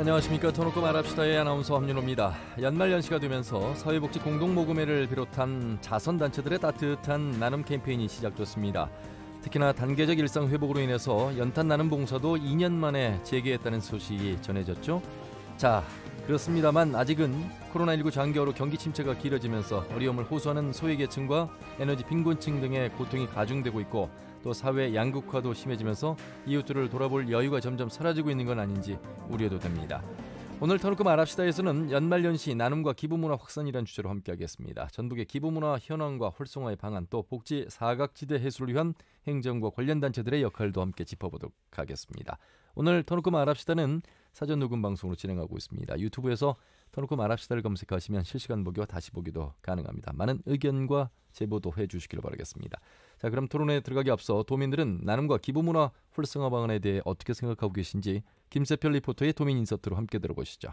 안녕하십니까. 터놓고 말합시다의 아나운서 함윤호입니다. 연말연시가 되면서 사회복지 공동모금회를 비롯한 자선단체들의 따뜻한 나눔 캠페인이 시작됐습니다. 특히나 단계적 일상 회복으로 인해서 연탄 나눔 봉사도 2년 만에 재개했다는 소식이 전해졌죠. 자, 그렇습니다만 아직은 코로나19 장기화로 경기 침체가 길어지면서 어려움을 호소하는 소외계층과 에너지 빈곤층 등의 고통이 가중되고 있고, 또 사회 양극화도 심해지면서 이웃들을 돌아볼 여유가 점점 사라지고 있는 건 아닌지 우려도 됩니다. 오늘 터놓고 말합시다에서는 연말연시 나눔과 기부문화 확산이라는 주제로 함께하겠습니다. 전북의 기부문화 현황과 활성화의 방안, 또 복지 사각지대 해소를 위한 행정과 관련 단체들의 역할도 함께 짚어보도록 하겠습니다. 오늘 터놓고 말합시다는 사전 녹음 방송으로 진행하고 있습니다. 유튜브에서 터놓고 말합시다를 검색하시면 실시간 보기와 다시 보기도 가능합니다. 많은 의견과 제보도 해주시길 바라겠습니다. 자, 그럼 토론에 들어가기 앞서 도민들은 나눔과 기부문화 활성화 방안에 대해 어떻게 생각하고 계신지 김세별 리포터의 도민 인서트로 함께 들어보시죠.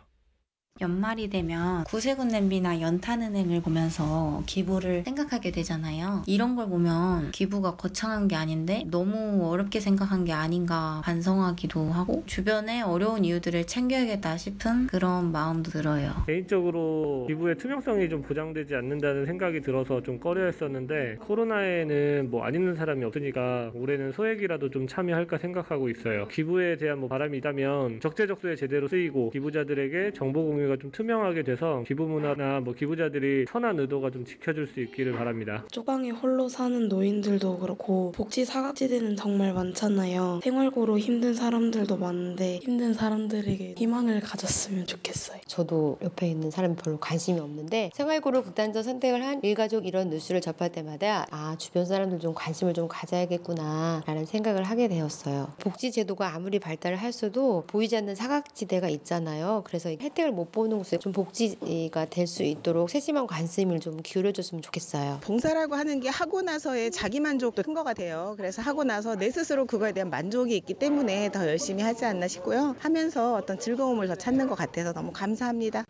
연말이 되면 구세군 냄비나 연탄은행을 보면서 기부를 생각하게 되잖아요. 이런 걸 보면 기부가 거창한 게 아닌데 너무 어렵게 생각한 게 아닌가 반성하기도 하고, 주변에 어려운 이웃들을 챙겨야겠다 싶은 그런 마음도 들어요. 개인적으로 기부의 투명성이 좀 보장되지 않는다는 생각이 들어서 좀 꺼려했었는데, 코로나에는 안 있는 사람이 없으니까 올해는 소액이라도 좀 참여할까 생각하고 있어요. 기부에 대한 바람이 있다면 적재적소에 제대로 쓰이고 기부자들에게 정보 공유가 좀 투명하게 돼서 기부 문화나 기부자들이 선한 의도가 좀 지켜줄 수 있기를 바랍니다. 쪼강에 홀로 사는 노인들도 그렇고 복지 사각지대는 정말 많잖아요. 생활고로 힘든 사람들도 많은데 힘든 사람들에게 희망을 가졌으면 좋겠어요. 저도 옆에 있는 사람이 별로 관심이 없는데 생활고를 극단적 선택을 한 일가족 이런 뉴스를 접할 때마다 주변 사람들 좀 관심을 좀 가져야겠구나 라는 생각을 하게 되었어요. 복지 제도가 아무리 발달을 했어도 보이지 않는 사각지대가 있잖아요. 그래서 혜택을 못 보는 곳에 좀 복지가 될 수 있도록 세심한 관심을 좀 기울여줬으면 좋겠어요. 봉사라고 하는 게 하고 나서의 자기 만족도 큰 것 같아요. 그래서 하고 나서 내 스스로 그거에 대한 만족이 있기 때문에 더 열심히 하지 않나 싶고요. 하면서 어떤 즐거움을 더 찾는 것 같아서 너무 감사합니다.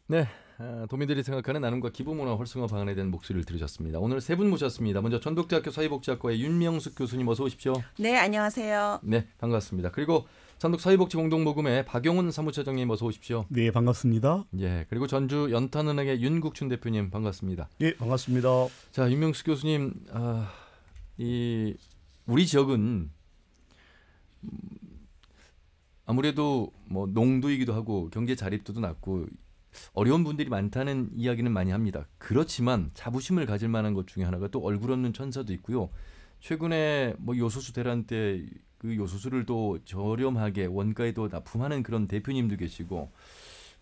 네, 도민들이 생각하는 나눔과 기부문화 활성화 방안에 대한 목소리를 들으셨습니다. 오늘 세 분 모셨습니다. 먼저 전북대학교 사회복지학과의 윤명숙 교수님 어서 오십시오. 네, 안녕하세요. 네, 반갑습니다. 그리고 전북사회복지공동모금회 박용훈 사무처장님 어서 오십시오. 네, 반갑습니다. 예, 그리고 전주 연탄은행의 윤국춘 대표님 반갑습니다. 네, 반갑습니다. 자, 윤명숙 교수님, 우리 지역은 아무래도 농도이기도 하고 경제 자립도도 낮고 어려운 분들이 많다는 이야기는 많이 합니다. 그렇지만 자부심을 가질 만한 것 중에 하나가 또 얼굴 없는 천사도 있고요. 최근에 요소수 대란 때 그 요소수를 또 저렴하게 원가에도 납품하는 그런 대표님도 계시고,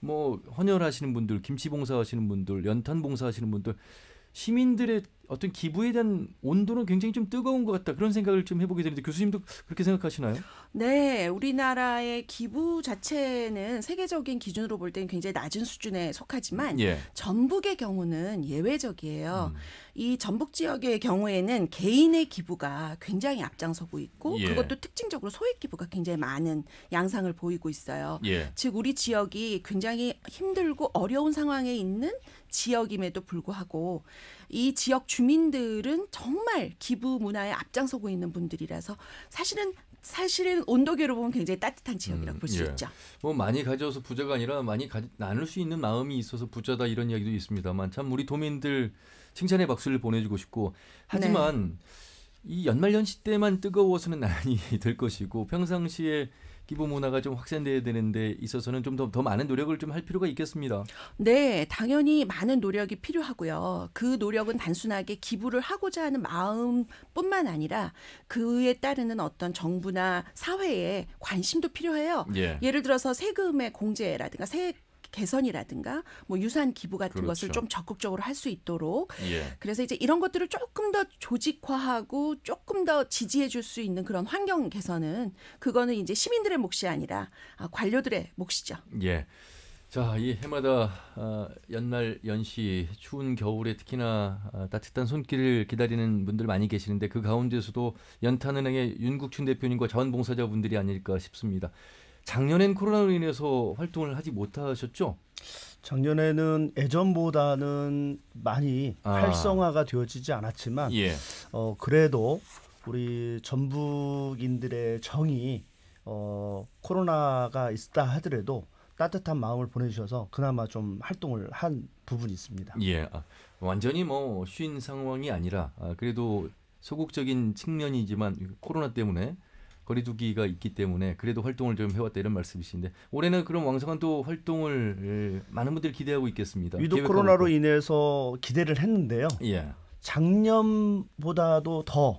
헌혈하시는 분들, 김치 봉사하시는 분들, 연탄 봉사하시는 분들, 시민들의 어떤 기부에 대한 온도는 굉장히 좀 뜨거운 것 같다, 그런 생각을 좀 해보게 되는데 교수님도 그렇게 생각하시나요? 네, 우리나라의 기부 자체는 세계적인 기준으로 볼 때는 굉장히 낮은 수준에 속하지만 전북의 경우는 예외적이에요. 이 전북 지역의 경우에는 개인의 기부가 굉장히 앞장서고 있고 그것도 특징적으로 소액 기부가 굉장히 많은 양상을 보이고 있어요. 즉 우리 지역이 굉장히 힘들고 어려운 상황에 있는 지역임에도 불구하고 이 지역 주민들은 정말 기부 문화에 앞장서고 있는 분들이라서 사실은 온도계로 보면 굉장히 따뜻한 지역이라고 볼 수 있죠. 많이 가져서 부자가 아니라 많이 나눌 수 있는 마음이 있어서 부자다, 이런 이야기도 있습니다만 참 우리 도민들 칭찬의 박수를 보내주고 싶고, 하지만 이 연말연시 때만 뜨거워서는 아니 될 것이고 평상시에 기부 문화가 좀 확산돼야 되는데 있어서는 좀 더 많은 노력을 좀 할 필요가 있겠습니다. 네, 당연히 많은 노력이 필요하고요. 그 노력은 단순하게 기부를 하고자 하는 마음뿐만 아니라 그에 따르는 어떤 정부나 사회의 관심도 필요해요. 예를 들어서 세금의 공제라든가 개선이라든가 유산 기부 같은 것을 좀 적극적으로 할 수 있도록 그래서 이제 이런 것들을 조금 더 조직화하고 조금 더 지지해 줄 수 있는 그런 환경 개선은 그거는 이제 시민들의 몫이 아니라 관료들의 몫이죠. 자, 이 해마다 연말 연시 추운 겨울에 특히나 따뜻한 손길을 기다리는 분들 많이 계시는데 그 가운데서도 연탄은행의 윤국춘 대표님과 자원봉사자분들이 아닐까 싶습니다. 작년엔 코로나로 인해서 활동을 하지 못하셨죠? 작년에는 예전보다는 많이 활성화가 되어지지 않았지만 그래도 우리 전북인들의 정이 코로나가 있다 하더라도 따뜻한 마음을 보내주셔서 그나마 좀 활동을 한 부분이 있습니다. 예, 완전히 뭐 쉰 상황이 아니라 그래도 소극적인 측면이지만 코로나 때문에 거리두기가 있기 때문에 그래도 활동을 좀 해왔다 이런 말씀이신데 올해는 그럼 왕성한 또 활동을 많은 분들이 기대하고 있겠습니다. 위도 코로나로 인해서 기대를 했는데요. 예. 작년보다도 더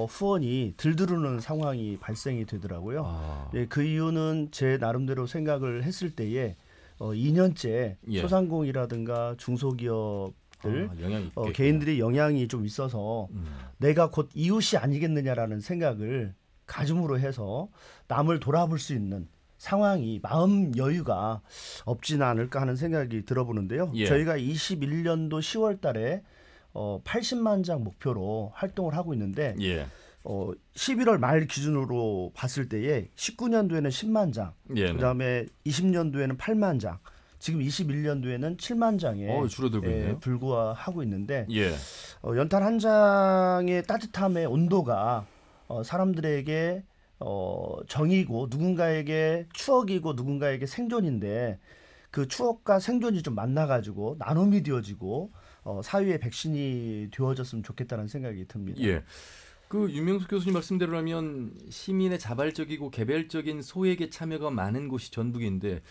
후원이 들들르는 상황이 발생이 되더라고요. 예, 그 이유는 제 나름대로 생각을 했을 때에 2년째 예. 소상공이라든가 중소기업들 개인들이 영향이 좀 있어서 내가 곧 이웃이 아니겠느냐라는 생각을 가짐으로 해서 남을 돌아볼 수 있는 상황이 마음 여유가 없지는 않을까 하는 생각이 들어보는데요. 예. 저희가 21년도 10월 달에 80만 장 목표로 활동을 하고 있는데 예. 11월 말 기준으로 봤을 때에 19년도에는 10만 장, 예. 그다음에 20년도에는 8만 장, 지금 21년도에는 7만 장에 줄어들고 있네요. 불과하고 있는데 예. 연탄 한 장의 따뜻함의 온도가 사람들에게 정이고 누군가에게 추억이고 누군가에게 생존인데 그 추억과 생존이 좀 만나가지고 나눔이 되어지고 사회의 백신이 되어졌으면 좋겠다는 생각이 듭니다. 예. 그 윤명숙 교수님 말씀대로라면 시민의 자발적이고 개별적인 소액의 참여가 많은 곳이 전북인데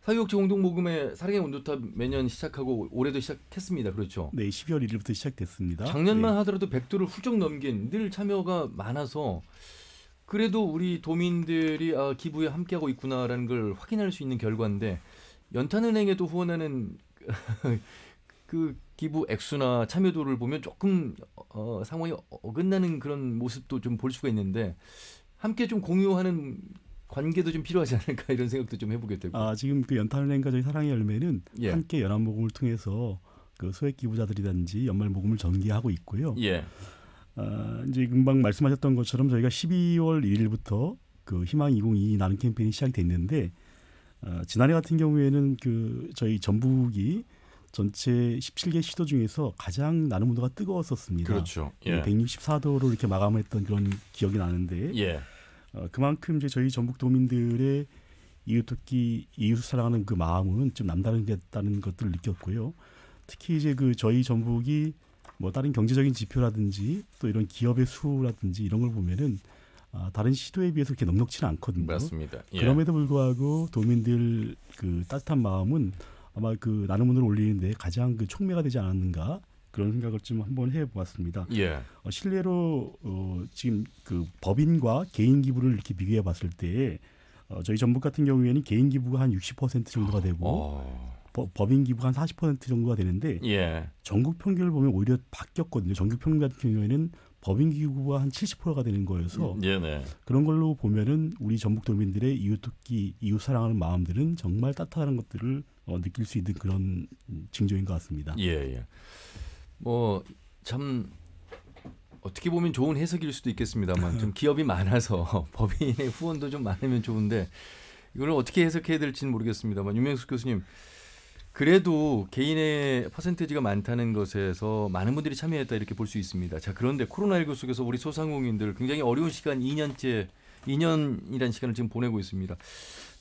사회복지 공동모금회 사랑의 온도탑 매년 시작하고 올해도 시작했습니다. 그렇죠? 네, 12월 1일부터 시작됐습니다. 작년만 하더라도 100도를 훌쩍 넘긴 늘 참여가 많아서 그래도 우리 도민들이 기부에 함께하고 있구나라는 걸 확인할 수 있는 결과인데 연탄은행에도 후원하는 그 기부 액수나 참여도를 보면 조금 상황이 어긋나는 그런 모습도 좀 볼 수가 있는데 함께 좀 공유하는 관계도 좀 필요하지 않을까 이런 생각도 좀 해보게 되고. 지금 그 연탄은행과 저희 사랑의 열매는 예. 함께 연합 모금을 통해서 그 소액 기부자들이든지 연말 모금을 전개하고 있고요. 예. 이제 금방 말씀하셨던 것처럼 저희가 12월 1일부터 그 희망 2022 나눔 캠페인이 시작이 됐는데 지난해 같은 경우에는 그 저희 전북이 전체 17개 시도 중에서 가장 나눔 온도가 뜨거웠었습니다. 그렇죠. 예. 164도로 이렇게 마감을 했던 그런 기억이 나는데 예. 그만큼 이제 저희 전북 도민들의 이웃돕기, 이웃을 사랑하는 그 마음은 좀 남다르겠다는 것들을 느꼈고요. 특히 이제 그 저희 전북이 뭐 다른 경제적인 지표라든지 또 이런 기업의 수라든지 이런 걸 보면은 다른 시도에 비해서 그렇게 넉넉치는 않거든요. 맞습니다. 예. 그럼에도 불구하고 도민들 그 따뜻한 마음은 아마 그 나눔을 올리는데 가장 그 촉매가 되지 않았는가 그런 생각을 좀 한번 해보았습니다. 예. 실례로 지금 그 법인과 개인 기부를 이렇게 비교해봤을 때 저희 전북 같은 경우에는 개인 기부가 한 60% 정도가 되고 법인 기부가 한 40% 정도가 되는데 예. 전국 평균을 보면 오히려 바뀌었거든요. 전국 평균 같은 경우에는 법인 기부가 한 70%가 되는 거여서 그런 걸로 보면은 우리 전북 도민들의 이웃돕기, 이웃 사랑하는 마음들은 정말 따뜻한 것들을 느낄 수 있는 그런 징조인 것 같습니다. 예. 뭐 참 어떻게 보면 좋은 해석일 수도 있겠습니다만 좀 기업이 많아서 법인의 후원도 좀 많으면 좋은데 이걸 어떻게 해석해야 될지는 모르겠습니다만 윤명숙 교수님 그래도 개인의 퍼센테이지가 많다는 것에서 많은 분들이 참여했다 이렇게 볼 수 있습니다. 자 그런데 코로나19 속에서 우리 소상공인들 굉장히 어려운 시간 2년이라는 시간을 지금 보내고 있습니다.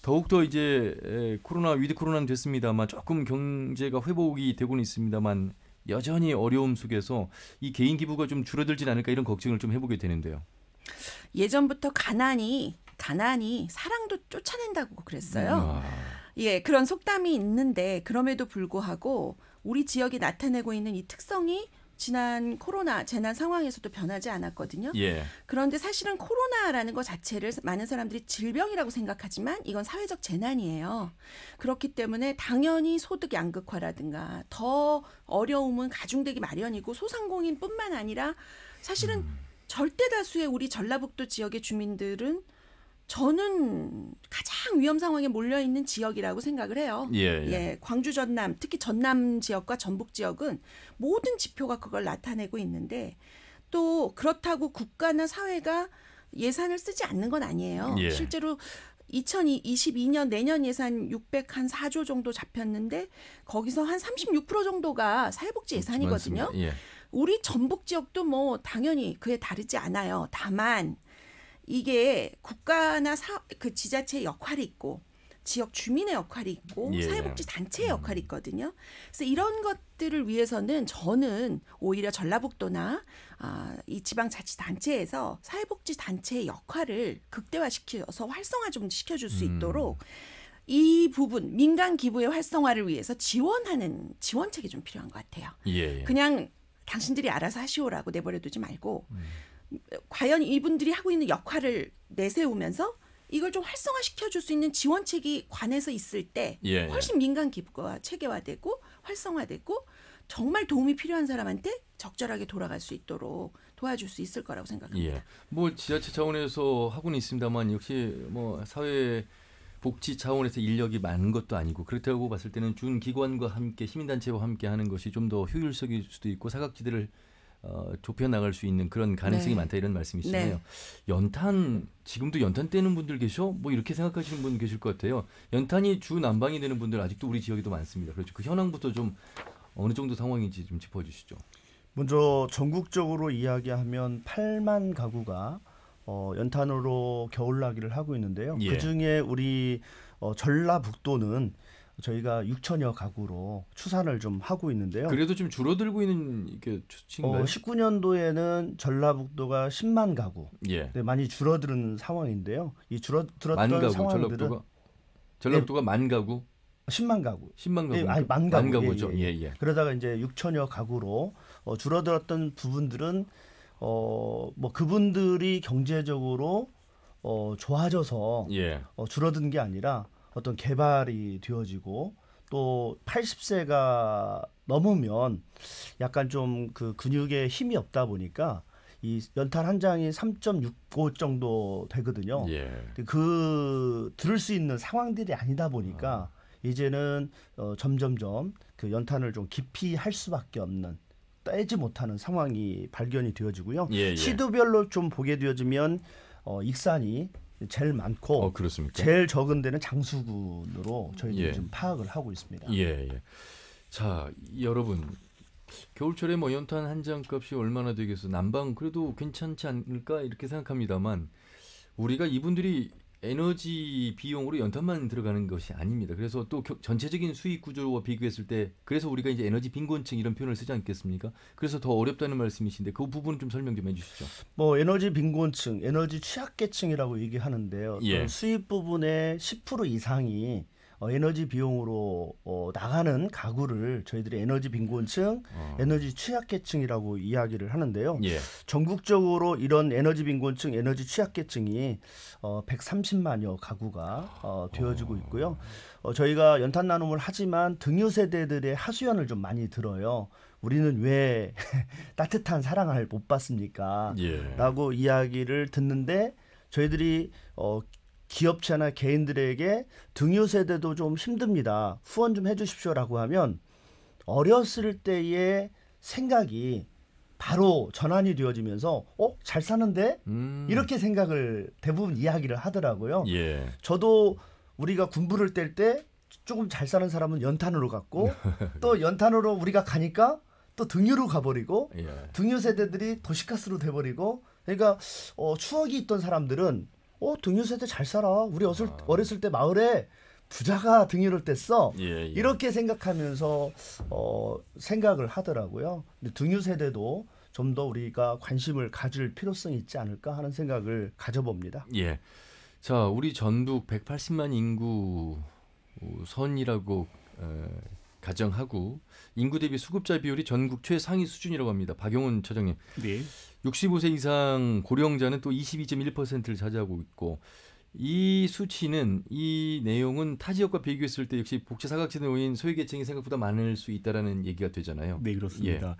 더욱더 이제 위드 코로나는 됐습니다만 조금 경제가 회복이 되고는 있습니다만 여전히 어려움 속에서 이 개인 기부가 좀 줄어들진 않을까 이런 걱정을 좀 해보게 되는데요. 예전부터 가난이 사랑도 쫓아낸다고 그랬어요. 예, 그런 속담이 있는데 그럼에도 불구하고 우리 지역이 나타내고 있는 이 특성이 지난 코로나 재난 상황에서도 변하지 않았거든요. 예. 그런데 사실은 코로나라는 것 자체를 많은 사람들이 질병이라고 생각하지만 이건 사회적 재난이에요. 그렇기 때문에 당연히 소득 양극화라든가 더 어려움은 가중되기 마련이고 소상공인뿐만 아니라 사실은 절대 다수의 우리 전라북도 지역의 주민들은 저는 가장 위험 상황에 몰려 있는 지역이라고 생각을 해요. 예, 광주 전남, 특히 전남 지역과 전북 지역은 모든 지표가 그걸 나타내고 있는데 또 그렇다고 국가나 사회가 예산을 쓰지 않는 건 아니에요. 실제로 2022년 내년 예산 604조 정도 잡혔는데 거기서 한 36% 정도가 사회복지 예산이거든요. 우리 전북 지역도 뭐 당연히 그에 다르지 않아요. 다만 이게 국가나 그 지자체의 역할이 있고 지역 주민의 역할이 있고 예. 사회복지 단체의 역할이 있거든요. 그래서 이런 것들을 위해서는 저는 오히려 전라북도나 이 지방자치단체에서 사회복지 단체의 역할을 극대화시켜서 활성화 좀 시켜줄 수 있도록 이 부분 민간 기부의 활성화를 위해서 지원하는 지원책이 좀 필요한 것 같아요. 예. 그냥 당신들이 알아서 하시오라고 내버려두지 말고 과연 이분들이 하고 있는 역할을 내세우면서 이걸 좀 활성화시켜줄 수 있는 지원책이 관에서 있을 때 예. 훨씬 민간 기부가 체계화되고 활성화되고 정말 도움이 필요한 사람한테 적절하게 돌아갈 수 있도록 도와줄 수 있을 거라고 생각합니다. 예. 뭐 지자체 차원에서 하고는 있습니다만 역시 뭐 사회 복지 차원에서 인력이 많은 것도 아니고 그렇다고 봤을 때는 준 기관과 함께 시민단체와 함께 하는 것이 좀 더 효율적일 수도 있고 사각지대를 좁혀 나갈 수 있는 그런 가능성이 네. 많다 이런 말씀이시네요. 네. 연탄 지금도 연탄 떼는 분들 계셔? 뭐 이렇게 생각하시는 분 계실 것 같아요. 연탄이 주 난방이 되는 분들 아직도 우리 지역에도 많습니다. 그렇죠. 그 현황부터 좀 어느 정도 상황인지 좀 짚어주시죠. 먼저 전국적으로 이야기하면 8만 가구가 연탄으로 겨울나기를 하고 있는데요. 예. 그중에 우리 전라북도는 저희가 6천여 가구로 추산을 좀 하고 있는데요. 그래도 좀 줄어들고 있는 이게 추세인가요? 19년도에는 전라북도가 10만 가구, 예. 네, 많이 줄어드는 상황인데요. 이 줄어들었던 만 가구, 상황들은 전라북도가 만 가구, 10만 가구, 10만 가구, 아니 만 가구죠. 예. 그러다가 이제 6천여 가구로 줄어들었던 부분들은 뭐 그분들이 경제적으로 좋아져서 예. 줄어든 게 아니라 어떤 개발이 되어지고 또 80세가 넘으면 약간 좀 그 근육에 힘이 없다 보니까 이 연탄 한 장이 3.65 정도 되거든요. 예. 그 들을 수 있는 상황들이 아니다 보니까 이제는 점점점 그 연탄을 좀 깊이 할 수밖에 없는 떼지 못하는 상황이 발견이 되어지고요. 예. 시도별로 좀 보게 되어지면 익산이 제일 많고 그렇습니까? 제일 적은 데는 장수군으로 저희들이 예. 좀 파악을 하고 있습니다. 예. 자, 여러분 겨울철에 뭐 연탄 한 장 값이 얼마나 되겠어? 난방 그래도 괜찮지 않을까 이렇게 생각합니다만 우리가 이분들이 에너지 비용으로 연탄만 들어가는 것이 아닙니다. 그래서 또 전체적인 수익 구조와 비교했을 때 그래서 우리가 이제 에너지 빈곤층 이런 표현을 쓰지 않겠습니까? 그래서 더 어렵다는 말씀이신데 그 부분 좀 설명 좀 해주시죠. 뭐 에너지 빈곤층, 에너지 취약계층이라고 얘기하는데요. 예. 수입 부분의 10% 이상이 에너지 비용으로 나가는 가구를 저희들이 에너지 빈곤층, 에너지 취약계층이라고 이야기를 하는데요. 예. 전국적으로 이런 에너지 빈곤층, 에너지 취약계층이 130만여 가구가 되어지고 있고요. 저희가 연탄 나눔을 하지만 등유 세대들의 하소연을 좀 많이 들어요. 우리는 왜 따뜻한 사랑을 못 받습니까? 예. 라고 이야기를 듣는데 저희들이 기업체나 개인들에게 등유 세대도 좀 힘듭니다. 후원 좀 해주십시오라고 하면 어렸을 때의 생각이 바로 전환이 되어지면서 잘 사는데? 이렇게 생각을 대부분 이야기를 하더라고요. 예. 저도 우리가 군부를 뗄 때 조금 잘 사는 사람은 연탄으로 갔고 또 연탄으로 우리가 가니까 또 등유로 가버리고 예. 등유 세대들이 도시가스로 돼버리고 그러니까 추억이 있던 사람들은 등유 세대 잘 살아. 우리 어렸을 때 마을에 부자가 등유를 뗐어. 예. 이렇게 생각하면서 생각을 하더라고요. 근데 등유 세대도 좀 더 우리가 관심을 가질 필요성이 있지 않을까 하는 생각을 가져봅니다. 예. 자, 우리 전북 180만 인구 선이라고 가정하고 인구 대비 수급자 비율이 전국 최상위 수준이라고 합니다. 박용훈 처장님. 네. 65세 이상 고령자는 또 22.1%를 차지하고 있고 이 수치는 이 내용은 타 지역과 비교했을 때 역시 복지 사각지대 노인 소외계층이 생각보다 많을 수 있다라는 얘기가 되잖아요. 네, 그렇습니다.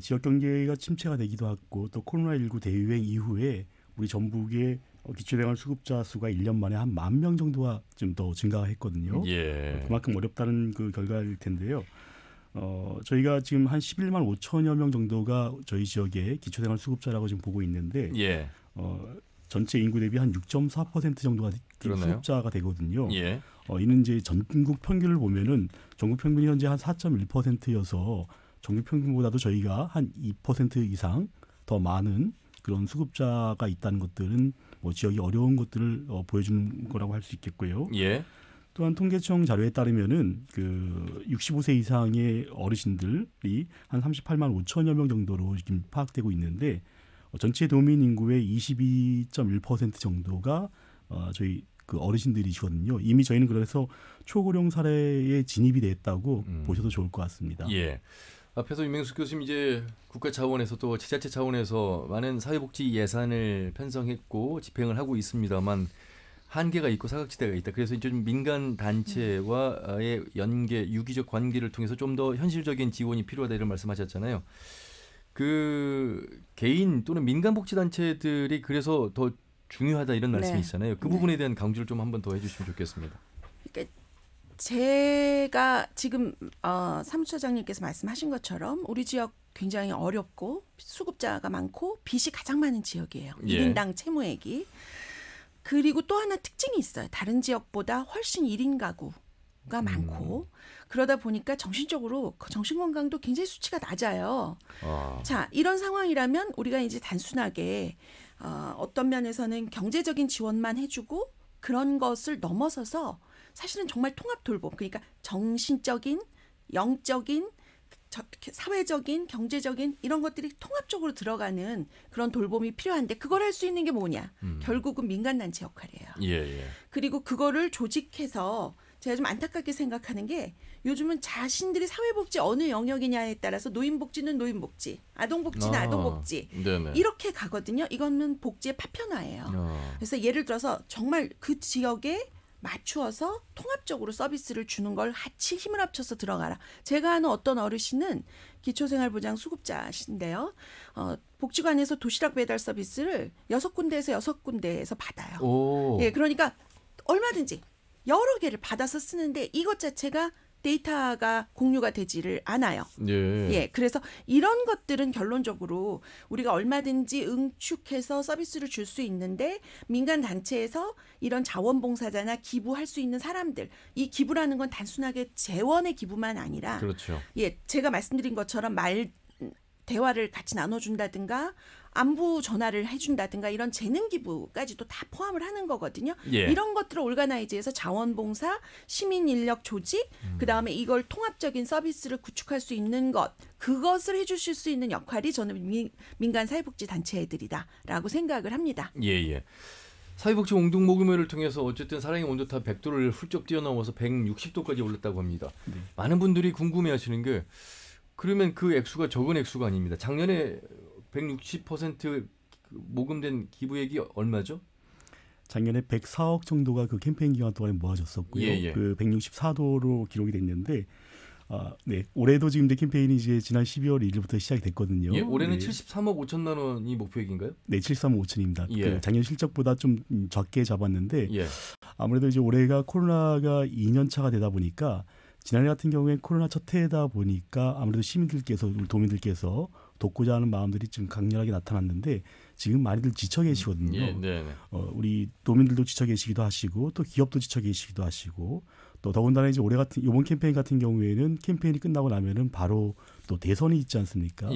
지역 경제가 침체가 되기도 하고 또 코로나19 대유행 이후에 우리 전북의 기초생활 수급자 수가 1년 만에 한 10,000명 정도가 좀 더 증가했거든요. 예. 그만큼 어렵다는 그 결과일 텐데요. 저희가 지금 한 11만 5천여 명 정도가 저희 지역의 기초생활 수급자라고 지금 보고 있는데 예. 전체 인구 대비 한 6.4% 정도가 수급자가 되거든요. 예. 이는 이제 전국 평균을 보면은 전국 평균이 현재 한 4.1%여서 전국 평균보다도 저희가 한 2% 이상 더 많은 그런 수급자가 있다는 것들은 뭐 지역이 어려운 것들을 보여주는 거라고 할 수 있겠고요. 예. 또한 통계청 자료에 따르면은 그 65세 이상의 어르신들이 한 38만 5천여 명 정도로 지금 파악되고 있는데 전체 도민 인구의 22.1% 정도가 저희 그 어르신들이시거든요. 이미 저희는 그래서 초고령 사례에 진입이 됐다고 보셔도 좋을 것 같습니다. 예. 앞에서 윤명숙 교수님 이제 국가 차원에서 또 지자체 차원에서 많은 사회복지 예산을 편성했고 집행을 하고 있습니다만 한계가 있고 사각지대가 있다. 그래서 이제 좀 민간 단체와의 연계, 유기적 관계를 통해서 좀 더 현실적인 지원이 필요하다 이런 말씀하셨잖아요. 그 개인 또는 민간 복지 단체들이 그래서 더 중요하다 이런 말씀이 있잖아요. 그 부분에 대한 강조를 좀 한번 더 해주시면 좋겠습니다. 그러니까 제가 지금 사무처장님께서 말씀하신 것처럼 우리 지역 굉장히 어렵고 수급자가 많고 빚이 가장 많은 지역이에요. 1인당 채무액이. 그리고 또 하나 특징이 있어요. 다른 지역보다 훨씬 1인 가구가 많고 그러다 보니까 정신적으로 정신건강도 굉장히 수치가 낮아요. 자, 이런 상황이라면 우리가 이제 단순하게 어떤 면에서는 경제적인 지원만 해주고 그런 것을 넘어서서 사실은 정말 통합 돌봄, 그러니까 정신적인, 영적인, 사회적인, 경제적인 이런 것들이 통합적으로 들어가는 그런 돌봄이 필요한데 그걸 할 수 있는 게 뭐냐? 결국은 민간단체 역할이에요. 예. 그리고 그거를 조직해서 제가 좀 안타깝게 생각하는 게 요즘은 자신들이 사회복지 어느 영역이냐에 따라서 노인복지는 노인복지, 아동복지는 아동복지 이렇게 가거든요. 이거는 복지의 파편화예요. 그래서 예를 들어서 정말 그 지역에 맞추어서 통합적으로 서비스를 주는 걸 같이 힘을 합쳐서 들어가라. 제가 아는 어떤 어르신은 기초생활보장 수급자신데요. 복지관에서 도시락 배달 서비스를 6군데에서 6군데에서 받아요. 예, 그러니까 얼마든지 여러 개를 받아서 쓰는데 이것 자체가 데이터가 공유가 되지를 않아요. 예, 그래서 이런 것들은 결론적으로 우리가 얼마든지 응축해서 서비스를 줄 수 있는데 민간 단체에서 이런 자원봉사자나 기부할 수 있는 사람들, 이 기부라는 건 단순하게 재원의 기부만 아니라, 그렇죠. 예, 제가 말씀드린 것처럼 대화를 같이 나눠준다든가 안부 전화를 해준다든가 이런 재능 기부까지도 다 포함을 하는 거거든요. 이런 것들을 올가나이즈해서 자원봉사, 시민 인력 조직, 그다음에 이걸 통합적인 서비스를 구축할 수 있는 것, 그것을 해주실 수 있는 역할이 저는 민간 사회복지 단체들이다라고 생각을 합니다. 예. 사회복지 공동모금회를 통해서 어쨌든 사랑의 온도탑 100도를 훌쩍 뛰어넘어서 160도까지 올랐다고 합니다. 많은 분들이 궁금해하시는 게 그러면 그 액수가 적은 액수가 아닙니다. 작년에 160% 모금된 기부액이 얼마죠? 작년에 104억 정도가 그 캠페인 기간 동안에 모아졌었고요. 그 164도로 기록이 됐는데, 올해도 지금 이제 캠페인이 이제 지난 12월 1일부터 시작이 됐거든요. 올해는 73억 5천만 원이 목표액인가요? 네, 73억 5천입니다. 그 작년 실적보다 좀 적게 잡았는데 아무래도 이제 올해가 코로나가 2년 차가 되다 보니까 지난해 같은 경우에 코로나 첫 해다 보니까 아무래도 시민들께서, 우리 도민들께서 돕고자 하는 마음들이 좀 강렬하게 나타났는데 지금 많이들 지쳐 계시거든요. 우리 도민들도 지쳐 계시기도 하시고 또 기업도 지쳐 계시기도 하시고 또 더군다나 이제 올해 같은 이번 캠페인 같은 경우에는 캠페인이 끝나고 나면은 바로 또 대선이 있지 않습니까?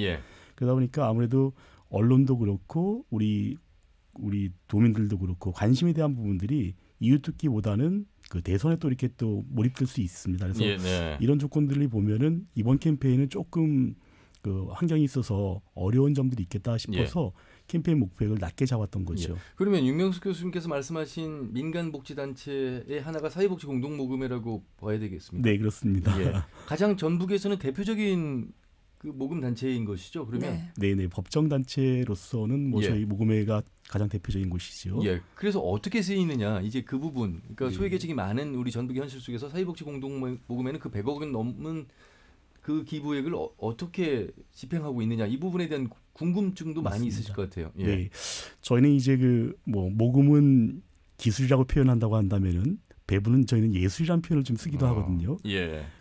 그러다 보니까 아무래도 언론도 그렇고 우리 도민들도 그렇고 관심에 대한 부분들이 이웃돕기보다는 그 대선에 또 이렇게 또 몰입될 수 있습니다. 그래서 이런 조건들을 보면은 이번 캠페인은 조금 그 환경이 있어서 어려운 점들이 있겠다 싶어서 캠페인 목표액을 낮게 잡았던 거죠. 그러면 윤명숙 교수님께서 말씀하신 민간복지단체의 하나가 사회복지 공동모금회라고 봐야 되겠습니까? 네, 그렇습니다. 가장 전북에서는 대표적인 그 모금 단체인 것이죠. 그러면 네네, 법정 단체로서는 뭐 저희 모금회가 가장 대표적인 곳이죠. 그래서 어떻게 쓰이느냐 이제 그 부분, 그러니까 소외 계층이 많은 우리 전북의 현실 속에서 사회복지 공동모금회는 그 100억 원 넘는 그 기부액을 어떻게 집행하고 있느냐 이 부분에 대한 궁금증도 많이 있으실 것 같아요. 네, 저희는 이제 그 뭐 모금은 기술이라고 표현한다고 한다면은 배분은 저희는 예술이라는 표현을 좀 쓰기도 하거든요.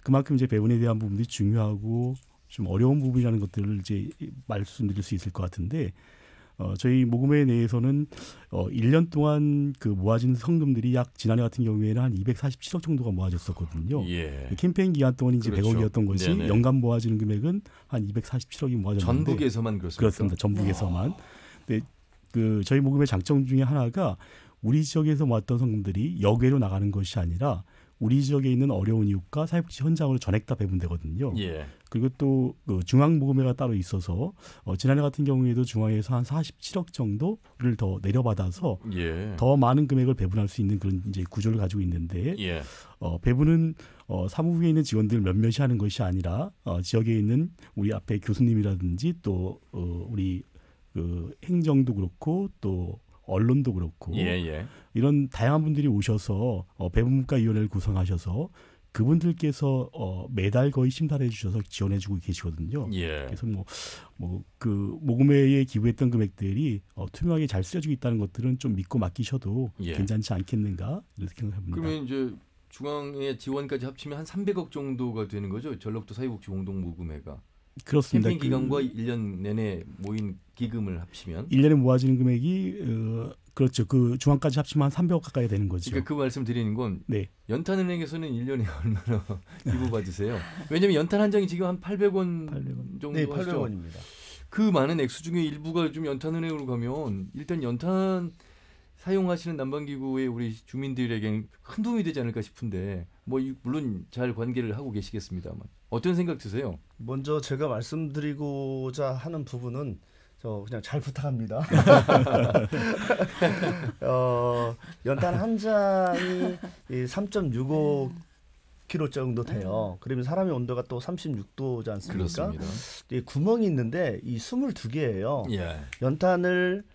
그만큼 이제 배분에 대한 부분들이 중요하고 좀 어려운 부분이라는 것들을 이제 말씀드릴 수 있을 것 같은데 저희 모금회 내에서는 1년 동안 그 모아진 성금들이 약 지난해 같은 경우에는 한 247억 정도가 모아졌었거든요. 캠페인 기간 동안 이제 100억이었던 것이 연간 모아지는 금액은 한 247억이 모아졌는데 전북에서만 그렇습니까? 그렇습니다. 전북에서만. 근데 그 저희 모금의 장점 중에 하나가 우리 지역에서 모았던 성금들이 역외로 나가는 것이 아니라 우리 지역에 있는 어려운 이웃과 사회복지 현장으로 전액 다 배분되거든요. 예. 그리고 또 그 중앙모금회가 따로 있어서 지난해 같은 경우에도 중앙에서 한 47억 정도를 더 내려받아서 예. 더 많은 금액을 배분할 수 있는 그런 이제 구조를 가지고 있는데 예. 배분은 사무부에 있는 직원들 몇몇이 하는 것이 아니라 지역에 있는 우리 앞에 교수님이라든지 또 우리 그 행정도 그렇고 또 언론도 그렇고 이런 다양한 분들이 오셔서 배분문과위원회를 구성하셔서 그분들께서 매달 거의 심사를 해주셔서 지원해주고 계시거든요. 예. 그래서 그 모금회에 기부했던 금액들이 투명하게 잘 쓰여지고 있다는 것들은 좀 믿고 맡기셔도 괜찮지 않겠는가 이렇게 생각합니다. 그러면 이제 중앙의 지원까지 합치면 한 300억 정도가 되는 거죠. 전라북도 사회복지 공동모금회가. 그렇습니다. 캠페인 기간과 1년 내내 모인 기금을 합치면 1년에 모아지는 금액이 그렇죠. 그 중앙까지 합치면 한 300억 가까이 되는 거죠. 그러니까 그 말씀 드리는 건 네. 연탄은행에서는 1년에 얼마나 기부 받으세요? 왜냐하면 연탄 한 장이 지금 한 800원 정도 네, 하시죠. 800원입니다. 그 많은 액수 중에 일부가 좀 연탄은행으로 가면 일단 연탄 사용하시는 난방기구의 우리 주민들에게는 큰 도움이 되지 않을까 싶은데 물론 잘 관계를 하고 계시겠습니다만 어떤 생각 드세요? 먼저 제가 말씀드리고자 하는 부분은 저 그냥 잘 부탁합니다. 연탄 한 장이 3.65kg 정도 돼요. 그러면 사람의 온도가 또 36도지 않습니까? 그렇습니다. 구멍이 있는데 이 22개예요. 예. 연탄을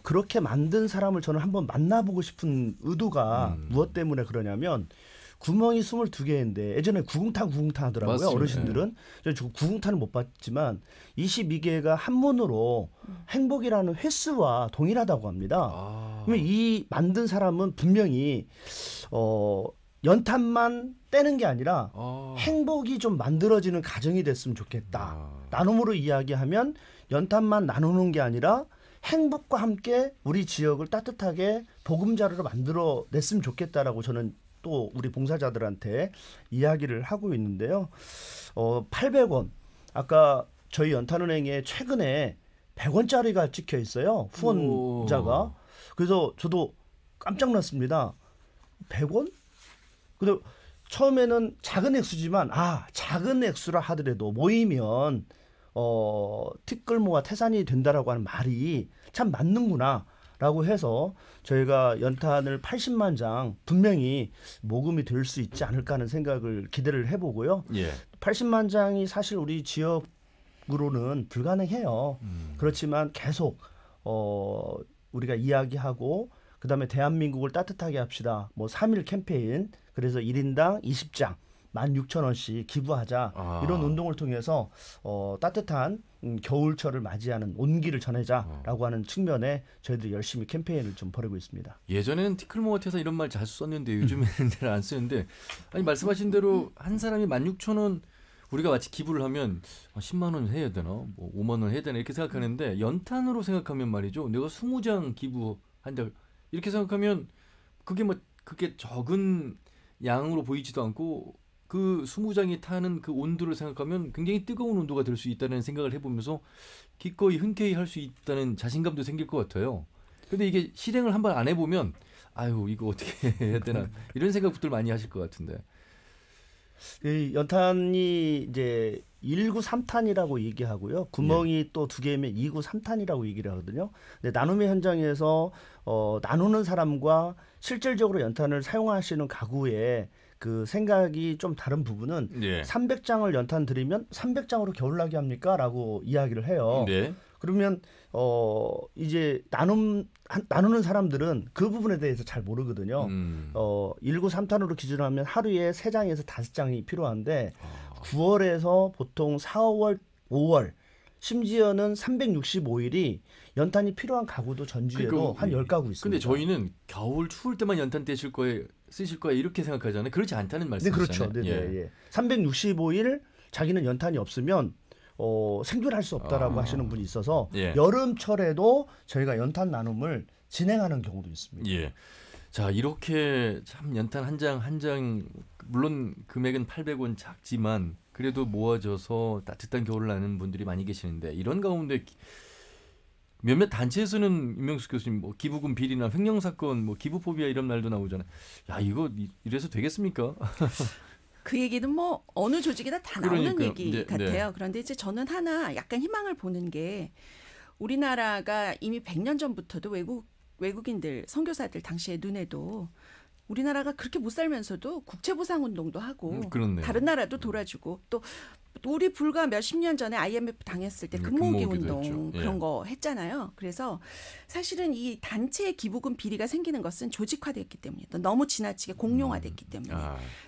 그렇게 만든 사람을 저는 한번 만나보고 싶은 의도가 무엇 때문에 그러냐면 구멍이 22개인데 예전에 구궁탄 하더라고요. 맞습니다. 어르신들은. 저 구궁탄을 못 봤지만 22개가 한문으로 행복이라는 횟수와 동일하다고 합니다. 그러면 이 만든 사람은 분명히 연탄만 떼는 게 아니라 행복이 좀 만들어지는 가정이 됐으면 좋겠다. 나눔으로 이야기하면 연탄만 나누는 게 아니라 행복과 함께 우리 지역을 따뜻하게 보금자루로 만들어 냈으면 좋겠다라고 저는 또 우리 봉사자들한테 이야기를 하고 있는데요. 800원. 아까 저희 연탄은행에 최근에 100원짜리가 찍혀 있어요. 후원자가. 그래서 저도 깜짝 놀랐습니다. 100원? 근데 처음에는 작은 액수지만 작은 액수라 하더라도 모이면 티끌모아 태산이 된다라고 하는 말이 참 맞는구나. 라고 해서 저희가 연탄을 80만 장 분명히 모금이 될 수 있지 않을까 하는 생각을 기대를 해보고요. 80만 장이 사실 우리 지역으로는 불가능해요. 그렇지만 계속 우리가 이야기하고 그다음에 대한민국을 따뜻하게 합시다. 3일 캠페인 그래서 1인당 20장 16,000원씩 기부하자. 이런 운동을 통해서 따뜻한 겨울철을 맞이하는 온기를 전해자라고 하는 측면에 저희들이 열심히 캠페인을 좀 벌이고 있습니다. 예전에는 티끌모아태산 이런 말 자주 썼는데 요즘에는 잘 안 쓰는데 아니 말씀하신 대로 한 사람이 16,000원 우리가 마치 기부를 하면 10만 원 해야 되나 5만 원 해야 되나 이렇게 생각하는데 연탄으로 생각하면 말이죠. 내가 20장 기부한다 이렇게 생각하면 그게 적은 양으로 보이지도 않고 그 20장이 타는 그 온도를 생각하면 굉장히 뜨거운 온도가 될 수 있다는 생각을 해보면서 기꺼이 흔쾌히 할 수 있다는 자신감도 생길 것 같아요. 근데 이게 실행을 한번 안 해보면 이거 어떻게 해야 되나 이런 생각부터 많이 하실 것 같은데. 이 연탄이 이제 193탄이라고 얘기하고요. 구멍이 또 2개면 293탄이라고 얘기를 하거든요. 근데 나눔의 현장에서 나누는 사람과 실질적으로 연탄을 사용하시는 가구에 그 생각이 좀 다른 부분은 300장을 연탄 드리면 300장으로 겨울나게 합니까? 라고 이야기를 해요. 그러면 이제 나누는 사람들은 그 부분에 대해서 잘 모르거든요. 193탄으로 기준하면 하루에 3장에서 5장이 필요한데 9월에서 보통 4, 5월, 5월 심지어는 365일이 연탄이 필요한 가구도 전주에도 한 10가구 있습니다. 근데 저희는 겨울 추울 때만 연탄 쓰실 거예요 이렇게 생각하잖아요. 그렇지 않다는 말씀이시잖아요. 네, 그렇죠. 365일 자기는 연탄이 없으면 생존할 수 없다라고 하시는 분이 있어서 여름철에도 저희가 연탄 나눔을 진행하는 경우도 있습니다. 자, 이렇게 참 연탄 한 장 물론 금액은 800원 작지만 그래도 모아져서 따뜻한 겨울을 나는 분들이 많이 계시는데 이런 가운데 몇몇 단체에서는 임명숙 교수님 뭐 기부금 비리나 횡령 사건, 뭐 기부 포비아 이런 말도 나오잖아요. 야 이거 이래서 되겠습니까? 그 얘기는 뭐 어느 조직이나 다 나오는 그러니까요. 얘기 네, 같아요. 네. 그런데 이제 저는 하나 약간 희망을 보는 게 우리나라가 이미 100년 전부터도 외국인들 선교사들 당시에 눈에도 우리나라가 그렇게 못 살면서도 국채보상운동도 하고 다른 나라도 돌아주고 또 우리 불과 몇십 년 전에 IMF 당했을 때 금모으기 운동 그런 거 했잖아요. 그래서 사실은 이 단체의 기부금 비리가 생기는 것은 조직화됐기 때문이다. 너무 지나치게 공룡화됐기 때문에.